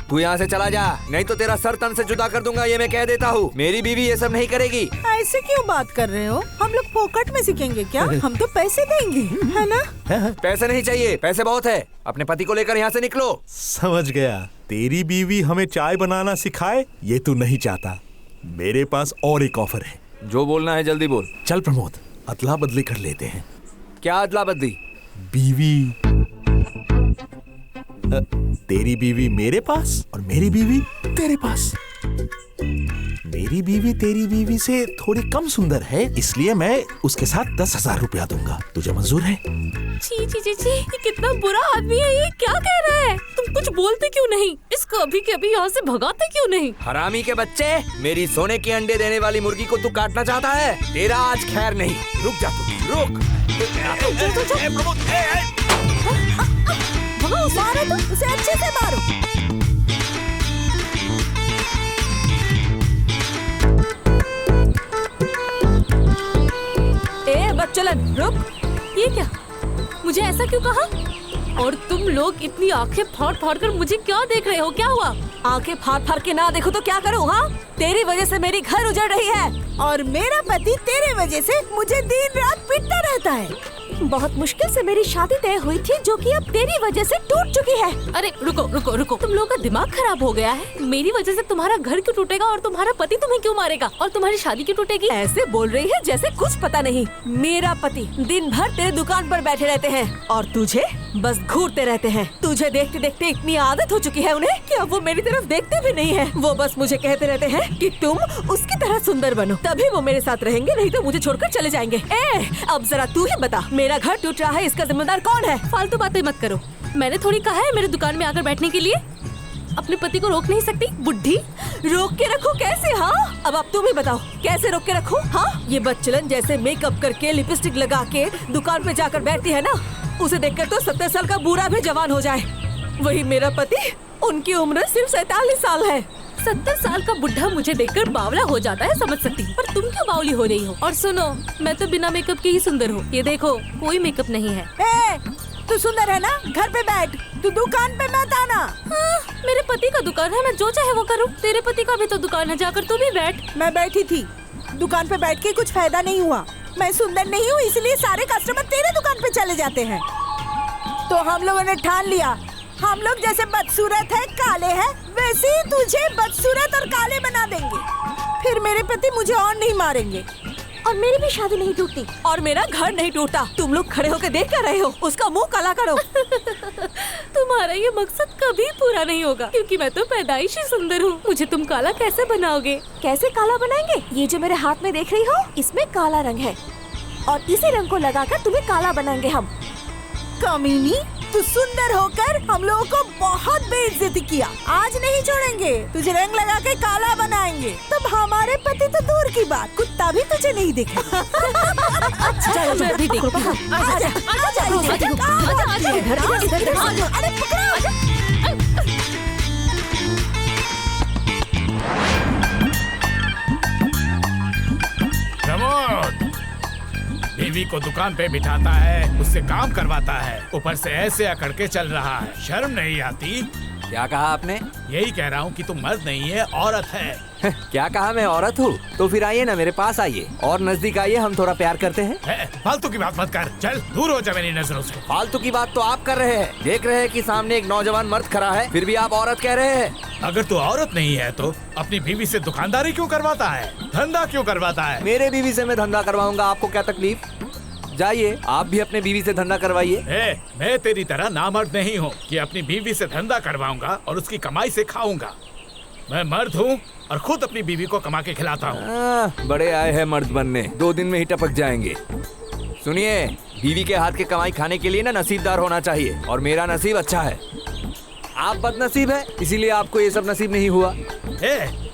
तू यहाँ से चला जा, नहीं तो तेरा सर तन से जुदा कर दूंगा, ये मैं कह देता हूँ। मेरी बीवी ये सब नहीं करेगी। ऐसे क्यों बात कर रहे हो? हम लोग फोकट में सीखेंगे क्या? हम तो पैसे देंगे, है ना? पैसे नहीं चाहिए, पैसे बहुत है। अपने पति को लेकर यहाँ से निकलो। समझ गया, तेरी बीवी हमें चाय बनाना सिखाए ये तू नहीं चाहता। मेरे पास और एक ऑफर है। जो बोलना है जल्दी बोल। चल प्रमोद, अदला बदली कर लेते हैं। क्या अदला बदली? बीवी, तेरी बीवी मेरे पास और मेरी बीवी तेरे पास। मेरी बीवी तेरी बीवी से थोड़ी कम सुंदर है, इसलिए मैं उसके साथ 10,000 रुपया दूंगा। तुझे मंजूर है? छी छी छी छी, ये कितना बुरा आदमी है। ये क्या कह रहा है? तुम कुछ बोलते क्यों नहीं? इसको अभी के अभी यहाँ से भगाते क्यों नहीं? हरामी के बच्चे, मेरी सोने के अंडे देने वाली मुर्गी को तू काटना चाहता है? तेरा आज खैर नहीं। रुक जा तू, रुक। मारो तो उसे अच्छे से मारो। ए बच्चलन, रुक। ये क्या? मुझे ऐसा क्यों कहा? और तुम लोग इतनी आंखें फाड़ फाड़ कर मुझे क्या देख रहे हो? क्या हुआ? आंखें फाड़ फाड़ के ना देखो तो क्या करूँ? हाँ, तेरी वजह से मेरी घर उजड़ रही है और मेरा पति तेरे वजह से मुझे दिन रात पीटता रहता है। बहुत मुश्किल से मेरी शादी तय हुई थी, जो कि अब तेरी वजह से टूट चुकी है। अरे रुको रुको रुको, तुम लोगों का दिमाग खराब हो गया है। मेरी वजह से तुम्हारा घर क्यों टूटेगा और तुम्हारा पति तुम्हें क्यों मारेगा और तुम्हारी शादी क्यों टूटेगी? ऐसे बोल रही है जैसे कुछ पता नहीं। मेरा पति दिन भर तेरे दुकान पर बैठे रहते हैं और तुझे बस घूरते रहते हैं। तुझे देखते देखते इतनी आदत हो चुकी है उन्हें कि अब वो मेरी तरफ देखते भी नहीं है। वो बस मुझे कहते रहते हैं कि तुम उसकी तरह सुंदर बनो, तभी वो मेरे साथ रहेंगे, नहीं तो मुझे छोड़कर चले जाएंगे। अब जरा तू ही बता, मेरा घर टूट रहा है, इसका जिम्मेदार कौन है? फालतू बातें मत करो। मैंने थोड़ी कहा है मेरे दुकान में आकर बैठने के लिए। अपने पति को रोक नहीं सकती बुढ़ी? रोक के रखो कैसे? हाँ, अब तुम ही बताओ कैसे रोक के रखो? हाँ, ये बच्चलन जैसे मेकअप करके लिपस्टिक लगा के दुकान पे जाकर बैठती है ना, उसे देखकर तो 70 साल का बूढ़ा भी जवान हो जाए। वही मेरा पति, उनकी उम्र सिर्फ 47 साल है। 70 साल का बुढ़ा मुझे देखकर बावला हो जाता है, समझ सकती हूँ, पर तुम क्यों बावली हो रही हो? और सुनो, मैं तो बिना मेकअप के ही सुंदर हूँ। ये देखो, कोई मेकअप नहीं है। तू सुंदर है ना? घर पे बैठ, तू दुकान पे मत आना। हाँ, मेरे पति का दुकान है, मैं जो चाहे वो करूँ। तेरे पति का भी तो दुकान है, जाकर तू भी बैठ। मैं बैठी थी, दुकान पे बैठ के कुछ फायदा नहीं हुआ। मैं सुंदर नहीं हूँ, इसलिए सारे कस्टमर तेरे दुकान पे चले जाते हैं। तो हम लोगों ने ठान लिया, हम लोग जैसे बदसूरत है, काले हैं, वैसे ही तुझे बदसूरत और काले बना देंगे। फिर मेरे पति मुझे और नहीं मारेंगे और मेरी भी शादी नहीं टूटती और मेरा घर नहीं टूटता। तुम लोग खड़े होकर देख कर रहे हो, उसका मुंह काला करो। तुम्हारा ये मकसद कभी पूरा नहीं होगा, क्योंकि मैं तो पैदाइशी सुंदर हूँ। मुझे तुम काला कैसे बनाओगे? कैसे काला बनाएंगे? ये जो मेरे हाथ में देख रही हो, इसमें काला रंग है और इसी रंग को लगाकर तुम्हें काला बनाएंगे हम। कमीनी, तू सुंदर होकर हम लोगों को बहुत बेइज्जती किया। आज नहीं छोड़ेंगे, तुझे रंग लगा के काला बनाएंगे। तब हमारे पति तो दूर की बात, कुत्ता भी तुझे नहीं दिखेगा। चलो मैं भी देखती हूँ। अरे पकड़ो। प्रमोद बीवी को दुकान पे बिठाता है, उससे काम करवाता है, ऊपर से ऐसे अकड़ के चल रहा है। शर्म नहीं आती? क्या कहा आपने? यही कह रहा हूँ कि तुम मर्द नहीं है, औरत है। क्या कहा? मैं औरत हूँ? तो फिर आइए ना, मेरे पास आइए और नजदीक आइए, हम थोड़ा प्यार करते हैं। फालतू की बात मत कर, चल दूर हो जा मेरी नजरों से। फालतू की बात तो आप कर रहे हैं। देख रहे हैं कि सामने एक नौजवान मर्द खड़ा है, फिर भी आप औरत कह रहे हैं। अगर तू औरत नहीं है तो अपनी बीवी से दुकानदारी क्यों करवाता है, धंधा क्यों करवाता है? मेरे बीवी से मैं धंधा करवाऊंगा, आपको क्या तकलीफ? जाइए, आप भी अपने बीवी से धंधा करवाइए। मैं तेरी तरह नामर्द नहीं हूँ कि अपनी बीवी से धंधा करवाऊंगा और उसकी कमाई से खाऊंगा। मैं मर्द हूँ और खुद अपनी बीवी को कमा के खिलाता हूँ। बड़े आए हैं मर्द बनने, 2 दिन में ही टपक जाएंगे। सुनिए, बीवी के हाथ के कमाई खाने के लिए ना नसीबदार होना चाहिए, और मेरा नसीब अच्छा है। आप बदनसीब है, इसीलिए आपको ये सब नसीब नहीं हुआ।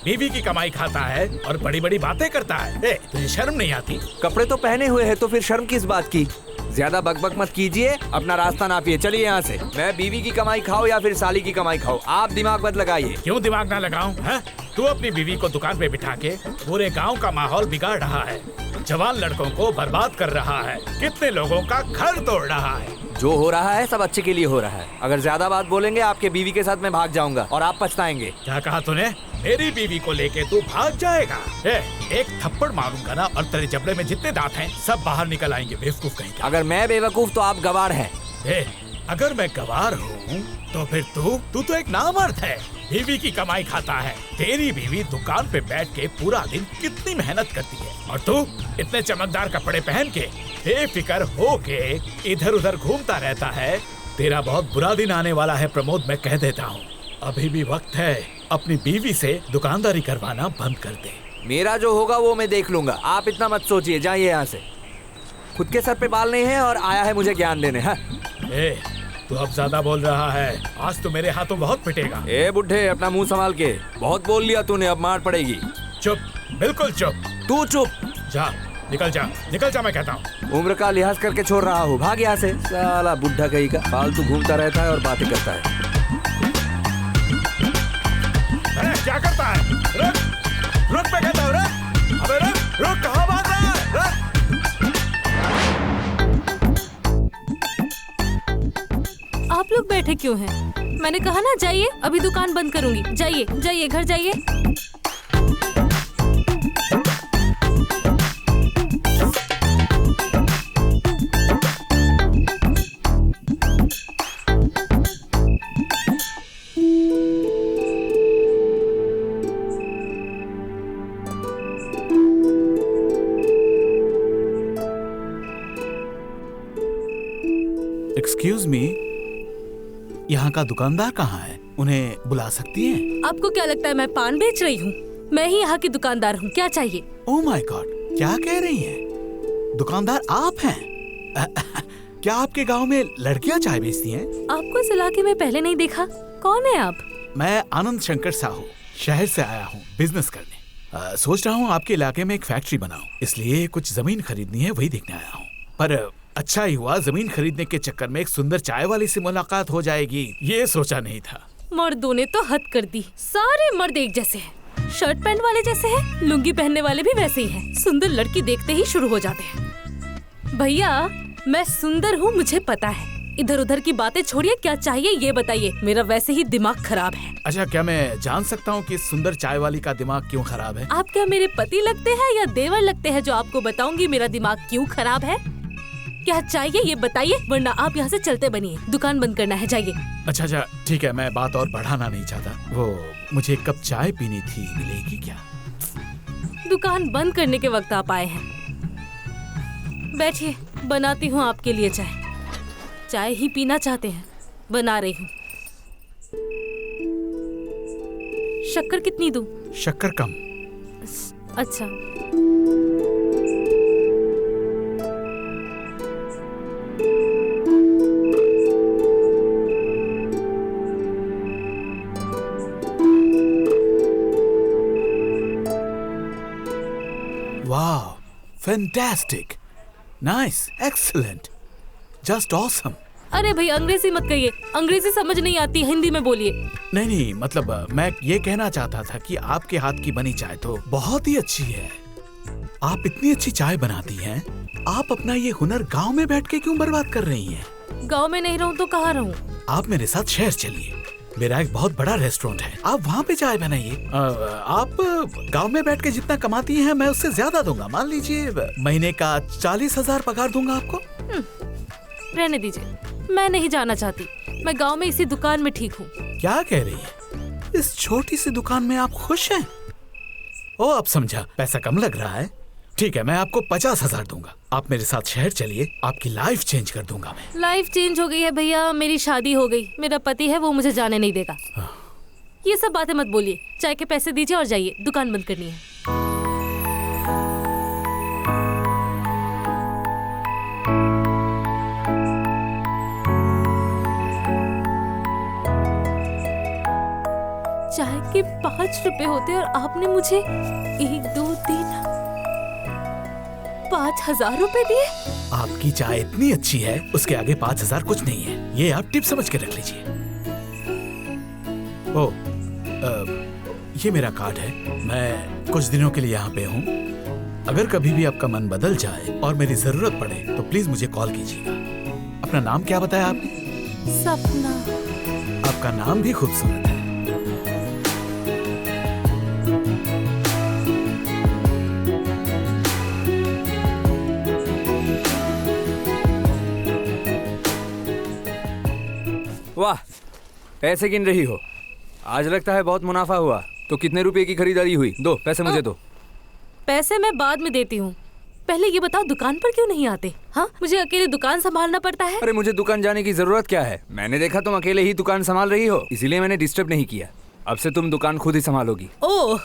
बीवी की कमाई खाता है और बड़ी बड़ी बातें करता है। तुझे शर्म नहीं आती? कपड़े तो पहने हुए हैं, तो फिर शर्म किस बात की? ज्यादा बकबक मत कीजिए, अपना रास्ता नापिए, चलिए यहाँ से। मैं बीवी की कमाई खाऊं या फिर साली की कमाई खाऊं, आप दिमाग मत लगाइए। क्यों दिमाग ना लगाऊं? हैं? तू अपनी बीवी को दुकान पे बिठा के पूरे गांव का माहौल बिगाड़ रहा है, जवान लड़कों को बर्बाद कर रहा है, कितने लोगों का घर तोड़ रहा है। जो हो रहा है सब अच्छे के लिए हो रहा है। अगर ज्यादा बात बोलेंगे आपके बीवी के साथ मैं भाग जाऊंगा और आप पछताएंगे। क्या कहा तूने? मेरी बीवी को लेके तू भाग जाएगा? एक थप्पड़ मारूंगा ना और तेरे जबड़े में जितने दांत हैं सब बाहर निकल आएंगे, बेवकूफ कहीं का। अगर मैं बेवकूफ तो आप गवार हैं। अगर मैं गवार हूँ तो फिर तू तो एक नामर्द है, बीवी की कमाई खाता है। तेरी बीवी दुकान पे बैठ के पूरा दिन कितनी मेहनत करती है और तू इतने चमकदार कपड़े पहन के बेफिक्र होके इधर उधर घूमता रहता है। तेरा बहुत बुरा दिन आने वाला है प्रमोद, मैं कह देता हूँ। अभी भी वक्त है, अपनी बीवी से दुकानदारी करवाना बंद कर दे। मेरा जो होगा वो मैं देख लूंगा, आप इतना मत सोचिए, जाइए यहाँ से। खुद के सर पे बाल नहीं है और आया है मुझे ज्ञान देने। हाँ तू अब ज्यादा बोल रहा है, आज तो मेरे हाथों बहुत पिटेगा। बुड्ढे, अपना मुंह संभाल के, बहुत बोल लिया तूने, अब मार पड़ेगी। चुप, बिल्कुल चुप। तू चुप, जा, निकल जा, निकल जा, मैं कहता हूँ। उम्र का लिहाज करके छोड़ रहा हूँ, भाग यहाँ से। साला बुड्ढा कहीं का, फालतू घूमता रहता है और बातें करता है। अरे क्या करता है? रुक, रुक, मैं कहता हूँ, रुक। अबे रुक, रुक, कहाँ भाग रहा है? रुक। आप लोग बैठे क्यों हैं? मैंने कहा ना जाइए, अभी दुकान बंद करूंगी। जाइए, जाइए, घर जाइए। एक्सक्यूज मी, यहाँ का दुकानदार कहाँ है? उन्हें बुला सकती हैं? आपको क्या लगता है मैं पान बेच रही हूँ? मैं ही यहाँ की दुकानदार हूँ, क्या चाहिए? ओह माय गॉड, क्या कह रही हैं? दुकानदार आप हैं? क्या आपके गांव में लड़कियाँ चाय बेचती हैं? आपको इस इलाके में पहले नहीं देखा। कौन है आप? मैं आनंद शंकर साहू, शहर से आया हूँ बिजनेस करने। सोच रहा हूँ आपके इलाके में एक फैक्ट्री बनाऊं, इसलिए कुछ जमीन खरीदनी है, वही देखने आया हूँ। पर अच्छा ही हुआ, जमीन खरीदने के चक्कर में एक सुंदर चाय वाली से मुलाकात हो जाएगी, ये सोचा नहीं था। मर्दों ने तो हद कर दी, सारे मर्द एक जैसे हैं। शर्ट पैंट वाले जैसे हैं, लुंगी पहनने वाले भी वैसे ही हैं। सुंदर लड़की देखते ही शुरू हो जाते हैं। भैया, मैं सुंदर हूँ, मुझे पता है। इधर उधर की बातें छोड़िए, क्या चाहिए ये बताइए। मेरा वैसे ही दिमाग खराब है। अच्छा, क्या मैं जान सकता हूँ कि सुंदर चाय वाली का दिमाग क्यों खराब है? आप क्या मेरे पति लगते हैं या देवर लगते हैं जो आपको बताऊंगी मेरा दिमाग क्यों खराब है? क्या चाहिए ये बताइए, वरना आप यहाँ से चलते बनिए। दुकान बंद करना है, जाइए। अच्छा, ठीक है, मैं बात और बढ़ाना नहीं चाहता। वो मुझे एक कप चाय पीनी थी, मिलेगी क्या? दुकान बंद करने के वक्त आप आए हैं। बैठिए, बनाती हूँ आपके लिए चाय। चाय ही पीना चाहते हैं, बना रही हूँ। शक्कर कितनी दूं? शक्कर कम। अच्छा, वाह, fantastic, nice, excellent, just awesome. अरे भाई अंग्रेजी मत कहिए, अंग्रेजी समझ नहीं आती, हिंदी में बोलिए। नहीं, मतलब मैं ये कहना चाहता था कि आपके हाथ की बनी चाय तो बहुत ही अच्छी है। आप इतनी अच्छी चाय बनाती हैं, आप अपना ये हुनर गांव में बैठ के क्यों बर्बाद कर रही हैं? गांव में नहीं रहूं तो कहाँ रहूं? आप मेरे साथ शहर चलिए, मेरा एक बहुत बड़ा रेस्टोरेंट है, आप वहाँ पे चाय बनाइए। आप गांव में बैठ के जितना कमाती हैं मैं उससे ज्यादा दूंगा। मान लीजिए महीने का 40,000 पगार दूंगा आपको। रहने दीजिए, मैं नहीं जाना चाहती। मैं गांव में इसी दुकान में ठीक हूँ। क्या कह रही है? इस छोटी सी दुकान में आप खुश हैं? ओ, अब समझा, पैसा कम लग रहा है। ठीक है, मैं आपको 50,000 दूंगा। आप मेरे साथ शहर चलिए, आपकी लाइफ चेंज कर दूंगा मैं। लाइफ चेंज हो गई है भैया, मेरी शादी हो गई, मेरा पति है वो मुझे जाने नहीं देगा। ये सब बातें मत बोलिए, चाय के पैसे दीजिए और जाइए, दुकान बंद करनी है। चाय के 5 रुपए होते और आपने मुझे 1, 2, 3, 5,000 रुपए दिए। आपकी की चाय इतनी अच्छी है, उसके आगे 5,000 कुछ नहीं है। ये आप टिप समझ के रख लीजिए। ओ, ये मेरा कार्ड है। मैं कुछ दिनों के लिए यहाँ पे हूँ। अगर कभी भी आपका मन बदल जाए और मेरी जरूरत पड़े तो प्लीज मुझे कॉल कीजिएगा। अपना नाम क्या बताया आपने? सपना। आपका नाम भी खूबसूरत है। वाह, पैसे गिन रही हो। आज लगता है बहुत मुनाफा हुआ। तो कितने रुपए की खरीदारी हुई? दो पैसे मुझे दो। पैसे मैं बाद में देती हूँ, पहले ये बताओ दुकान पर क्यों नहीं आते? हाँ, मुझे अकेले दुकान संभालना पड़ता है। अरे मुझे दुकान जाने की जरूरत क्या है? मैंने देखा तुम अकेले ही दुकान संभाल रही हो, इसीलिए मैंने डिस्टर्ब नहीं किया। अब से तुम दुकान खुद ही संभालोगी। ओह,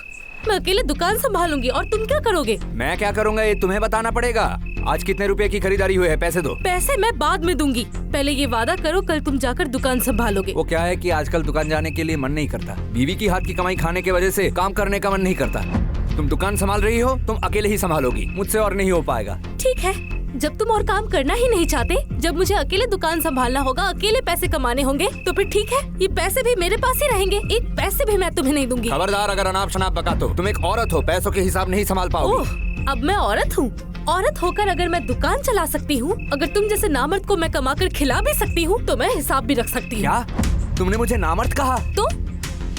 मैं अकेले दुकान संभालूंगी और तुम क्या करोगे? मैं क्या करूँगा ये तुम्हें बताना पड़ेगा। आज कितने रुपए की खरीदारी हुई है? पैसे दो। पैसे मैं बाद में दूंगी, पहले ये वादा करो कल तुम जाकर दुकान संभालोगे। वो क्या है कि आजकल दुकान जाने के लिए मन नहीं करता। बीवी की हाथ की कमाई खाने की वजह से काम करने का मन नहीं करता। तुम दुकान संभाल रही हो, तुम अकेले ही संभालोगी, मुझसे और नहीं हो पाएगा। ठीक है, जब तुम और काम करना ही नहीं चाहते, जब मुझे अकेले दुकान संभालना होगा, अकेले पैसे कमाने होंगे, तो फिर ठीक है, ये पैसे भी मेरे पास ही रहेंगे। एक पैसे भी मैं तुम्हें नहीं दूंगी। खबरदार, अगर अनाप शनाप बका तो। तुम एक औरत हो, पैसों के हिसाब नहीं संभाल पाओगी। ओह, अब मैं औरत हूँ? औरत होकर अगर मैं दुकान चला सकती हूँ, अगर तुम जैसे नामर्द को मैं कमाकर खिला भी सकती हूँ, तो मैं हिसाब भी रख सकती हूँ। क्या तुमने मुझे नामर्द कहा? तो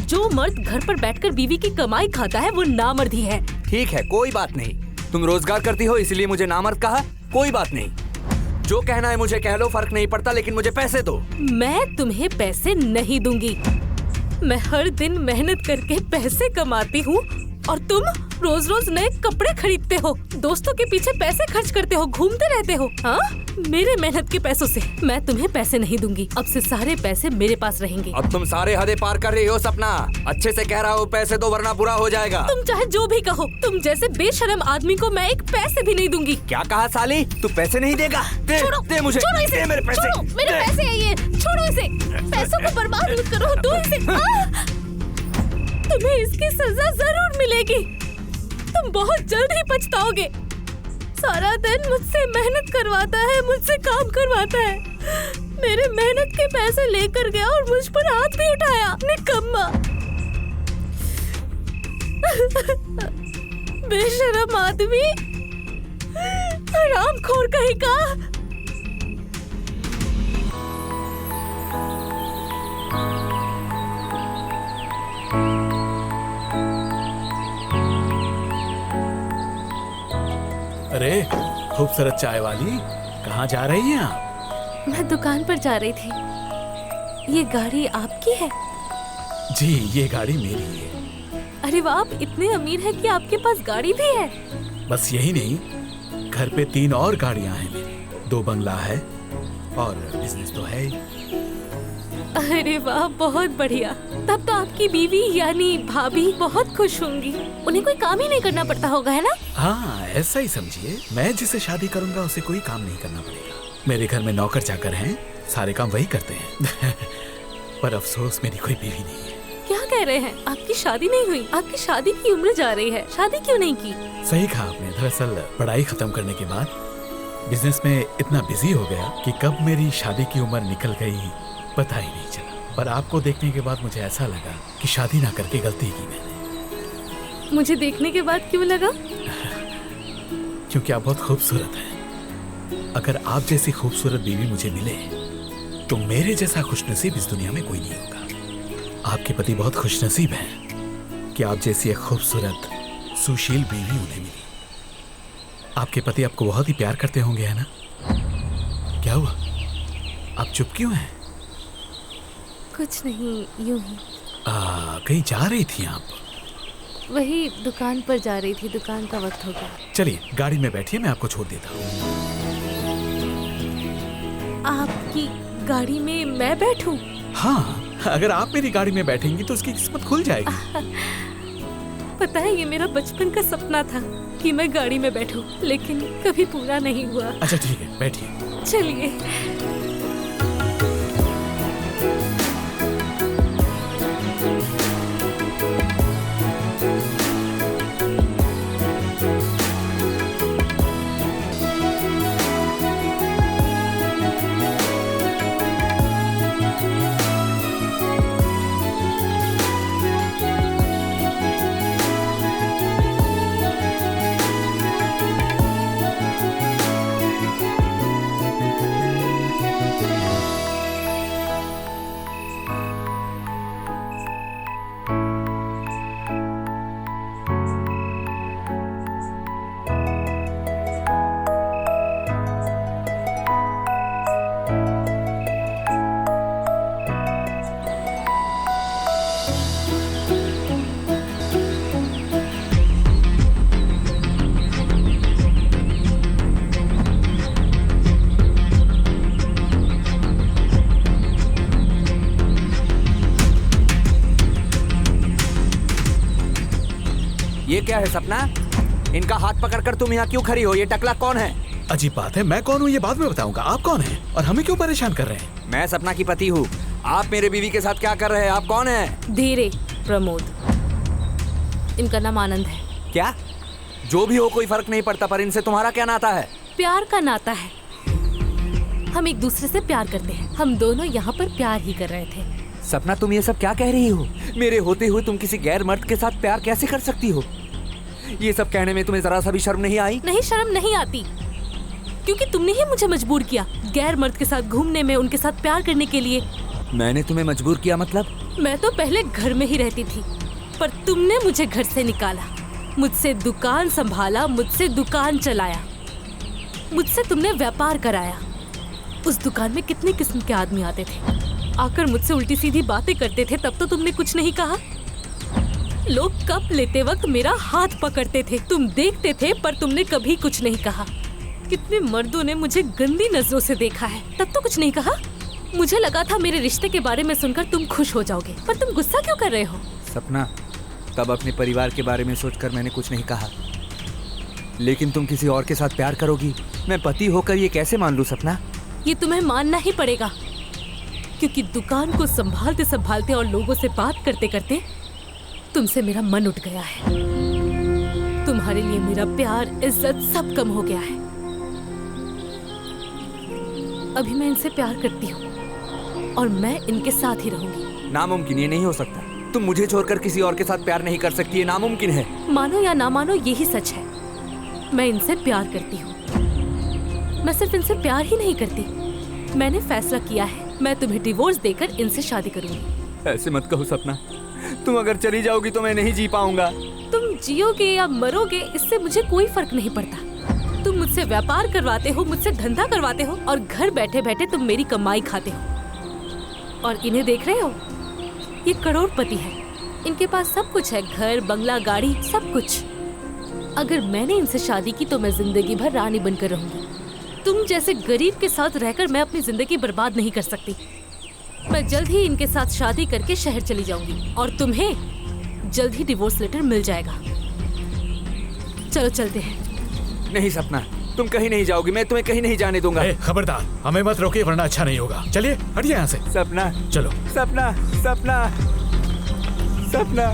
जो मर्द घर पर बैठकर बीवी की कमाई खाता है वो नामर्द ही है। ठीक है, कोई बात नहीं। तुम रोजगार करती हो इसलिए मुझे नामर्द कहा, कोई बात नहीं। जो कहना है मुझे कह लो, फर्क नहीं पड़ता, लेकिन मुझे पैसे दो। मैं तुम्हें पैसे नहीं दूंगी। मैं हर दिन मेहनत करके पैसे कमाती हूँ और तुम रोज रोज नए कपड़े खरीदते हो, दोस्तों के पीछे पैसे खर्च करते हो, घूमते रहते हो। हाँ, मेरे मेहनत के पैसों से मैं तुम्हें पैसे नहीं दूंगी। अब से सारे पैसे मेरे पास रहेंगे। अब तुम सारे हदें पार कर रही हो सपना। अच्छे से कह रहा हो, पैसे दो वरना बुरा हो जाएगा। तुम चाहे जो भी कहो, तुम जैसे बेशरम आदमी को मैं एक पैसे भी नहीं दूंगी। क्या कहा साली? तू पैसे नहीं देगा? दे मुझे, छोड़ो इसे, दे मेरे पैसे। छोड़ो, मेरे पैसे है ये, छोड़ो इसे। पैसों को बर्बाद मत करो, दो इसे। तुम्हें इसकी सजा जरूर मिलेगी। तुम बहुत जल्द ही पछताओगे। सारा दिन मुझसे मेहनत करवाता है, मुझसे काम करवाता है, मेरे मेहनत के पैसे लेकर गया और मुझ पर हाथ भी उठाया। निकम्मा, बेशरम आदमी, हरामखोर कहीं का। अरे खूबसूरत चाय वाली, कहाँ जा रही हैं आप? मैं दुकान पर जा रही थी। ये गाड़ी आपकी है? जी, ये गाड़ी मेरी है। अरे वाह, आप इतने अमीर हैं कि आपके पास गाड़ी भी है। बस यही नहीं, घर पे 3 और गाड़ियां हैं मेरी, 2 बंगला है और बिजनेस तो है ही। अरे वाह, बहुत बढ़िया। तब तो आपकी बीवी यानी भाभी बहुत खुश होंगी। उन्हें कोई काम ही नहीं करना पड़ता होगा, है ना? हाँ, ऐसा ही समझिए। मैं जिसे शादी करूंगा उसे कोई काम नहीं करना पड़ेगा। मेरे घर में नौकर चाकर हैं, सारे काम वही करते हैं। पर अफसोस मेरी कोई बीवी नहीं है। क्या कह रहे हैं? आपकी शादी नहीं हुई? आपकी शादी की उम्र जा रही है, शादी क्यों नहीं की? सही कहा आपने। दरअसल पढ़ाई खत्म करने के बाद बिजनेस में इतना बिजी हो गया कि कब मेरी शादी की उम्र निकल गई पता ही नहीं चला। पर आपको देखने के बाद मुझे ऐसा लगा कि शादी ना करके गलती की मैंने। मुझे देखने के बाद क्यों लगा? क्योंकि आप बहुत खूबसूरत हैं। अगर आप जैसी खूबसूरत बीवी मुझे मिले तो मेरे जैसा खुशनसीब इस दुनिया में कोई नहीं होगा। आपके पति बहुत खुशनसीब हैं कि आप जैसी एक खूबसूरत सुशील बीवी उन्हें मिली। आपके पति आपको बहुत ही प्यार करते होंगे, है ना? क्या हुआ, आप चुप क्यों हैं? कुछ नहीं, यूं ही। कहीं जा रही थी आप? वही दुकान पर जा रही थी, दुकान का वक्त हो गया। चलिए गाड़ी में बैठिए, मैं आपको छोड़ देता हूँ। आपकी गाड़ी में मैं बैठूं? हाँ, अगर आप मेरी गाड़ी में बैठेंगी तो उसकी किस्मत खुल जाएगी। पता है, ये मेरा बचपन का सपना था कि मैं गाड़ी में बैठूं, लेकिन कभी पूरा नहीं हुआ। अच्छा ठीक है, बैठिए। चलिए। क्या है सपना? इनका हाथ पकड़कर तुम यहाँ क्यों खड़ी हो? ये टकला कौन है? अजीब बात है, मैं कौन हूँ ये बाद में बताऊंगा। आप कौन हैं और हमें क्यों परेशान कर रहे हैं? मैं सपना की पति हूँ। आप मेरे बीवी के साथ क्या कर रहे हैं? आप कौन हैं? धीरे प्रमोद, इनका नाम आनंद है। क्या? जो भी हो कोई फर्क नहीं पड़ता, पर इनसे तुम्हारा क्या नाता है? प्यार का नाता है। हम एक दूसरे से प्यार करते हैं। हम दोनों यहाँ पर प्यार ही कर रहे थे। सपना तुम ये सब क्या कह रही हो? मेरे होते हुए तुम किसी गैर मर्द के साथ प्यार कैसे कर सकती हो? ये सब कहने में तुम्हें जरा सा भी शर्म नहीं आई? नहीं, शर्म नहीं आती, क्योंकि तुमने ही मुझे मजबूर किया गैर मर्द के साथ घूमने में, उनके साथ प्यार करने के लिए। मैंने तुम्हें मजबूर किया मतलब? मैं तो पहले घर में ही रहती थी, पर तुमने मुझे घर से निकाला, मुझसे दुकान संभाला, मुझसे दुकान चलाया, मुझसे तुमने व्यापार कराया। उस दुकान में कितने किस्म के आदमी आते थे, आकर मुझसे उल्टी सीधी बातें करते थे, तब तो तुमने कुछ नहीं कहा। लोग कप लेते वक्त मेरा हाथ पकड़ते थे, तुम देखते थे, पर तुमने कभी कुछ नहीं कहा। कितने मर्दों ने मुझे गंदी नजरों से देखा है, तब तो कुछ नहीं कहा। मुझे लगा था मेरे रिश्ते के बारे में सुनकर तुम खुश हो जाओगे, पर तुम गुस्सा क्यों कर रहे हो? सपना, तब अपने परिवार के बारे में सोचकर मैंने कुछ नहीं कहा, लेकिन तुम किसी और के साथ प्यार करोगी, मैं पति होकर ये कैसे मान लूं? सपना, ये तुम्हें मानना ही पड़ेगा, क्योंकि दुकान को संभालते संभालते और लोगों से बात करते करते तुमसे मेरा मन उठ गया है। तुम्हारे लिए मेरा प्यार, इज्जत सब कम हो गया है। अभी मैं इनसे प्यार करती हूँ और मैं इनके साथ ही रहूंगी। नामुमकिन, ये नहीं हो सकता। तुम मुझे छोड़कर किसी और के साथ प्यार नहीं कर सकती, ये नामुमकिन है। मानो या ना मानो, यही सच है। मैं इनसे प्यार करती हूँ। मैं सिर्फ इनसे प्यार ही नहीं करती, मैंने फैसला किया है मैं तुम्हें डिवोर्स देकर इनसे शादी करूंगी। ऐसे मत कहो सपना, तुम अगर चली जाओगी तो मैं नहीं जी पाऊंगा। तुम जियोगे या मरोगे, इससे मुझे कोई फर्क नहीं पड़ता। तुम मुझसे व्यापार करवाते हो, मुझसे धंधा करवाते हो, और घर बैठे बैठे तुम मेरी कमाई खाते हो। और इन्हें देख रहे हो, ये करोड़पति है, इनके पास सब कुछ है, घर, बंगला, गाड़ी, सब कुछ। अगर मैंने इनसे शादी की तो मैं जिंदगी भर रानी बनकर रहूंगी। तुम जैसे गरीब के साथ रहकर मैं अपनी जिंदगी बर्बाद नहीं कर सकती। मैं जल्द ही इनके साथ शादी करके शहर चली जाऊंगी और तुम्हें जल्द ही डिवोर्स लेटर मिल जाएगा। चलो चलते हैं। नहीं सपना, तुम कहीं नहीं जाओगी, मैं तुम्हें कहीं नहीं जाने दूंगा। खबरदार, हमें मत रोकिए वरना अच्छा नहीं होगा। चलिए हटिए यहाँ से। सपना, चलो। सपना, सपना, सपना।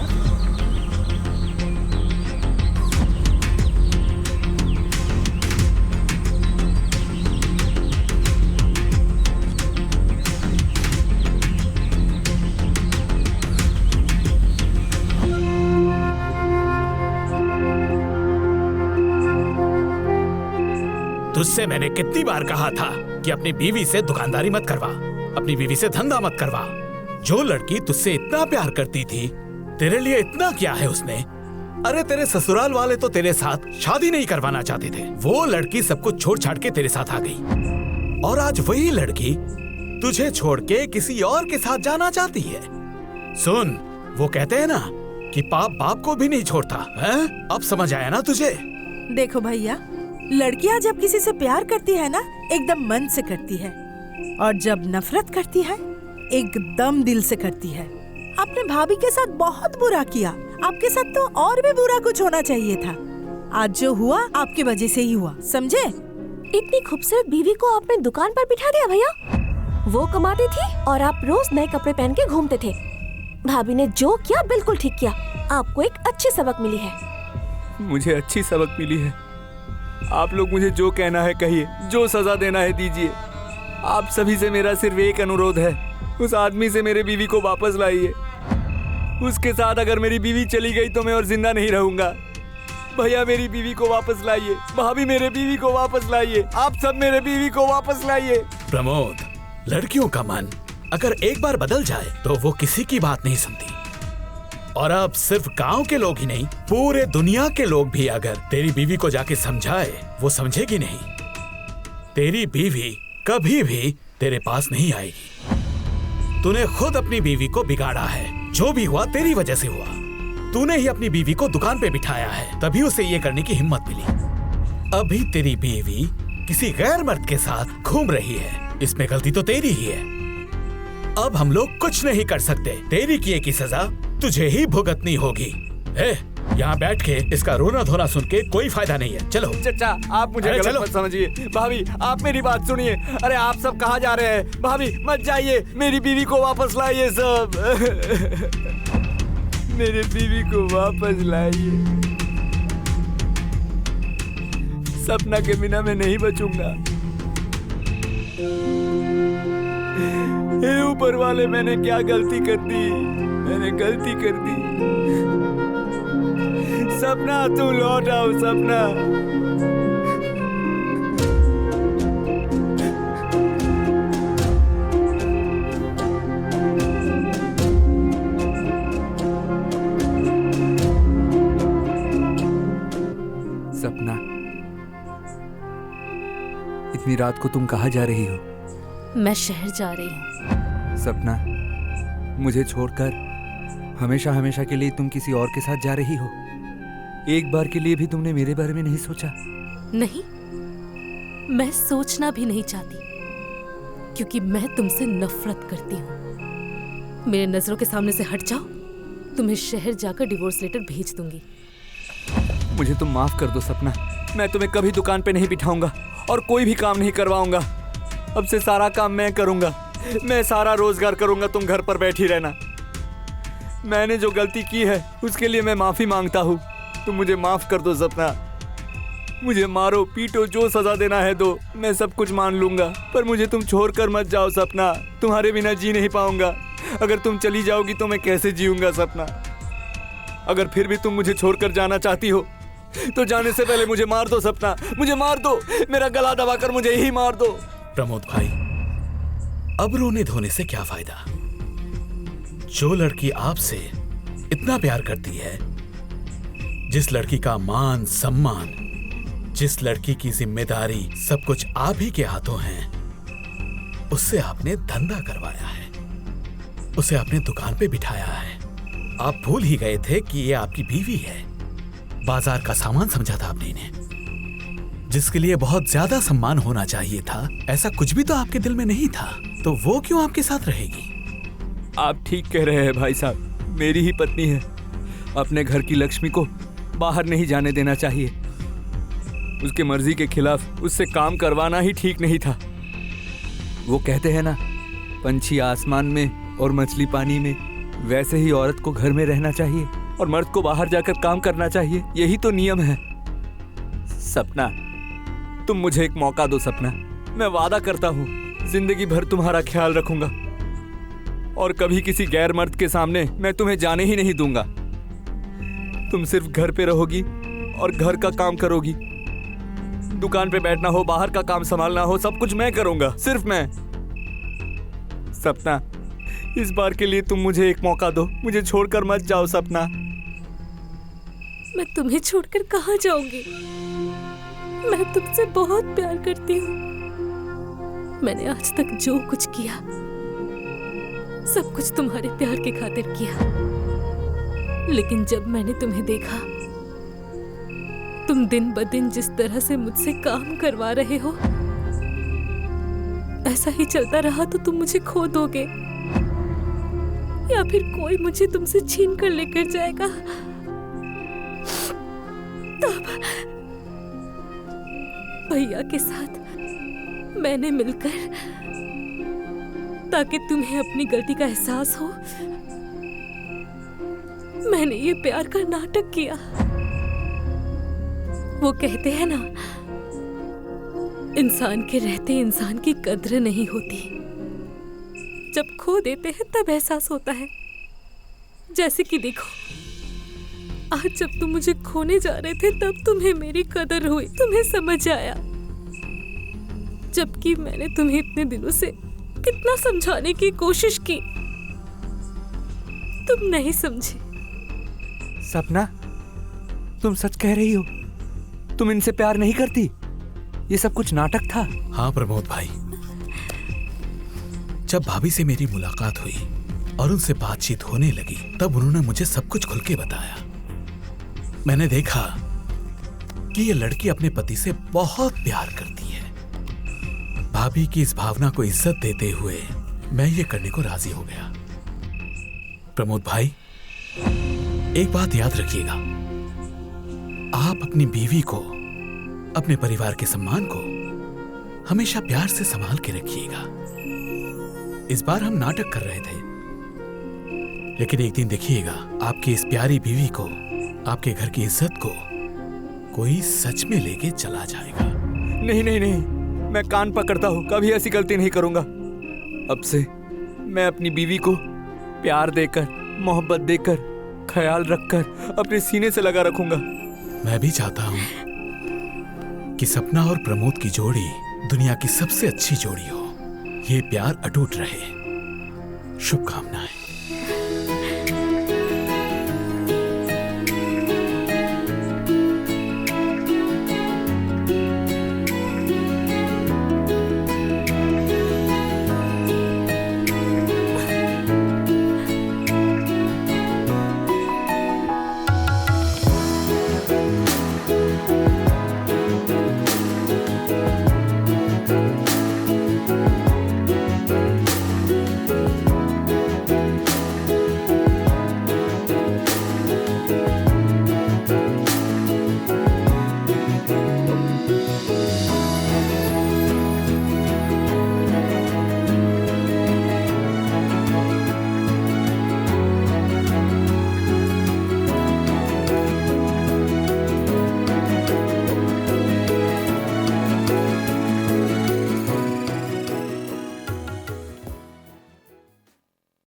तुझसे मैंने कितनी बार कहा था कि अपनी बीवी से दुकानदारी मत करवा, अपनी बीवी से धंधा मत करवा। जो लड़की तुझसे इतना प्यार करती थी, तेरे लिए इतना किया है उसने। अरे तेरे ससुराल वाले तो तेरे साथ शादी नहीं करवाना चाहते थे, वो लड़की सब कुछ छोड़ छाड़ के तेरे साथ आ गई, और आज वही लड़की तुझे छोड़ के किसी और के साथ जाना चाहती है। सुन, वो कहते हैं ना कि पाप बाप को भी नहीं छोड़ता है? अब समझ आया ना तुझे? देखो भैया, लड़कियां जब किसी से प्यार करती है ना, एकदम मन से करती है, और जब नफरत करती है एकदम दिल से करती है। आपने भाभी के साथ बहुत बुरा किया, आपके साथ तो और भी बुरा कुछ होना चाहिए था। आज जो हुआ आपकी वजह से ही हुआ, समझे? इतनी खूबसूरत बीवी को आपने दुकान पर बिठा दिया भैया। वो कमाती थी और आप रोज नए कपड़े पहन के घूमते थे। भाभी ने जो किया बिल्कुल ठीक किया, आपको एक अच्छी सबक मिली है। मुझे अच्छी सबक मिली है। आप लोग मुझे जो कहना है कहिए, जो सजा देना है दीजिए। आप सभी से मेरा सिर्फ एक अनुरोध है, उस आदमी से मेरे बीवी को वापस लाइए। उसके साथ अगर मेरी बीवी चली गई तो मैं और जिंदा नहीं रहूंगा। भैया मेरी बीवी को वापस लाइए, भाभी मेरे बीवी को वापस लाइए, आप सब मेरे बीवी को वापस लाइए। प्रमोद, लड़कियों का मन अगर एक बार बदल जाए तो वो किसी की बात नहीं सुनती। और अब सिर्फ गांव के लोग ही नहीं, पूरे दुनिया के लोग भी अगर तेरी बीवी को जाके समझाए, वो समझेगी नहीं। तेरी बीवी कभी भी तेरे पास नहीं आएगी। तूने खुद अपनी बीवी को बिगाड़ा है। जो भी हुआ तेरी वजह से हुआ। तूने ही अपनी बीवी को दुकान पे बिठाया है, तभी उसे ये करने की हिम्मत मिली। अभी तेरी बीवी किसी गैर मर्द के साथ घूम रही है, इसमें गलती तो तेरी ही है। अब हम लोग कुछ नहीं कर सकते, तेरी किए की सजा तुझे ही भुगतनी होगी। यहाँ बैठ के इसका रोना धोना सुन के कोई फायदा नहीं है। चलो चचा, आप मुझे अरे गलत चलो। मत समझिए। भाभी, आप मेरी बात सुनिए। अरे आप सब कहाँ जा रहे हैं? भाभी मत जाइए, मेरी बीवी को वापस लाइए सब। मेरी बीवी को वापस लाइए। सपना के बिना मैं नहीं बचूंगा। हे ऊपर वाले, मैंने क्या गलती कर दी? मैंने गलती कर दी। सपना तू लौट आओ सपना। सपना, इतनी रात को तुम कहाँ जा रही हो? मैं शहर जा रही हूँ। सपना, मुझे छोड़कर हमेशा हमेशा के लिए तुम किसी और के साथ जा रही हो? एक बार के लिए भी तुमने मेरे बारे में नहीं सोचा? नहीं, मैं सोचना भी नहीं चाहती, क्योंकि मैं तुमसे नफरत करती हूँ। मेरे नजरों के सामने से हट जाओ, तुम्हें शहर जाकर डिवोर्स लेटर भेज दूंगी। मुझे तुम माफ कर दो सपना। मैं तुम्हें कभी दुकान पे नहीं बिठाऊंगा और कोई भी काम नहीं करवाऊंगा। अब से सारा काम मैं करूंगा। मैं सारा रोजगार करूंगा, तुम घर पर बैठी रहना। मैंने जो गलती की है उसके लिए मैं माफी मांगता हूँ। तुम मुझे माफ कर दो सपना। मुझे मारो पीटो, जो सजा देना है दो, मैं सब कुछ मान लूंगा, पर मुझे तुम छोड़कर मत जाओ सपना। तुम्हारे बिना जी नहीं पाऊंगा। अगर तुम चली जाओगी तो मैं कैसे जीऊंगा सपना? अगर फिर भी तुम मुझे छोड़कर जाना चाहती हो तो जाने से पहले मुझे मार दो सपना। मुझे मार दो, मेरा गला दबाकर मुझे ही मार दो। प्रमोद भाई, अब रोने धोने से क्या फायदा? जो लड़की आपसे इतना प्यार करती है, जिस लड़की का मान सम्मान, जिस लड़की की जिम्मेदारी सब कुछ आप ही के हाथों हैं, उससे आपने धंधा करवाया है, उसे आपने दुकान पे बिठाया है। आप भूल ही गए थे कि ये आपकी बीवी है। बाजार का सामान समझा था आपने इन्हें, जिसके लिए बहुत ज्यादा सम्मान होना चाहिए था। ऐसा कुछ भी तो आपके दिल में नहीं था, तो वो क्यों आपके साथ रहेगी? आप ठीक कह रहे हैं भाई साहब, मेरी ही पत्नी है। अपने घर की लक्ष्मी को बाहर नहीं जाने देना चाहिए। उसके मर्जी के खिलाफ उससे काम करवाना ही ठीक नहीं था। वो कहते हैं ना, पंछी आसमान में और मछली पानी में, वैसे ही औरत को घर में रहना चाहिए और मर्द को बाहर जाकर काम करना चाहिए। यही तो नियम है। सपना, तुम मुझे एक मौका दो सपना। मैं वादा करता हूँ जिंदगी भर तुम्हारा ख्याल रखूंगा और कभी किसी गैर मर्द के सामने मैं तुम्हें जाने ही नहीं दूंगा। तुम सिर्फ घर पे रहोगी और घर का काम करोगी। दुकान पे बैठना हो, बाहर का काम संभालना हो, सब कुछ मैं करूंगा, सिर्फ मैं। सपना, इस बार के लिए तुम मुझे एक मौका दो। मुझे छोड़कर मत जाओ सपना। मैं तुम्हें छोड़कर कहाँ जाऊंगी? मैं तुमसे बहुत प्यार करती हूँ। मैंने आज तक जो कुछ किया सब कुछ तुम्हारे प्यार के खातिर किया, लेकिन जब मैंने तुम्हें देखा, तुम दिन ब दिन जिस तरह से मुझसे काम करवा रहे हो, ऐसा ही चलता रहा तो तुम मुझे खो दोगे या फिर कोई मुझे तुमसे छीन कर लेकर जाएगा। तब भैया के साथ मैंने मिलकर, ताकि तुम्हें अपनी गलती का एहसास हो, मैंने ये प्यार का नाटक किया। वो कहते हैं ना, इंसान के रहते इंसान की कद्र नहीं होती, जब खो देते हैं तब एहसास होता है। जैसे कि देखो, आज जब तुम मुझे खोने जा रहे थे तब तुम्हें मेरी कदर हुई, तुम्हें समझ आया, जबकि मैंने तुम्हें इतने दिनों से कितना समझाने की कोशिश की, तुम नहीं समझे। सपना, तुम सच कह रही हो? तुम इनसे प्यार नहीं करती? ये सब कुछ नाटक था? हाँ प्रमोद भाई, जब भाभी से मेरी मुलाकात हुई और उनसे बातचीत होने लगी, तब उन्होंने मुझे सब कुछ खुल के बताया। मैंने देखा कि ये लड़की अपने पति से बहुत प्यार करती है। भाभी की इस भावना को इज्जत देते हुए मैं ये करने को राजी हो गया। प्रमोद भाई, एक बात याद रखिएगा, आप अपनी बीवी को, अपने परिवार के सम्मान को हमेशा प्यार से संभाल के रखिएगा। इस बार हम नाटक कर रहे थे, लेकिन एक दिन देखिएगा आपकी इस प्यारी बीवी को, आपके घर की इज्जत को कोई सच में लेके चला जाएगा। नहीं नहीं नहीं, मैं कान पकड़ता हूँ, कभी ऐसी गलती नहीं करूंगा। अब से मैं अपनी बीवी को प्यार देकर, मोहब्बत देकर, ख्याल रखकर अपने सीने से लगा रखूंगा। मैं भी चाहता हूँ कि सपना और प्रमोद की जोड़ी दुनिया की सबसे अच्छी जोड़ी हो। ये प्यार अटूट रहे। शुभकामनाएं।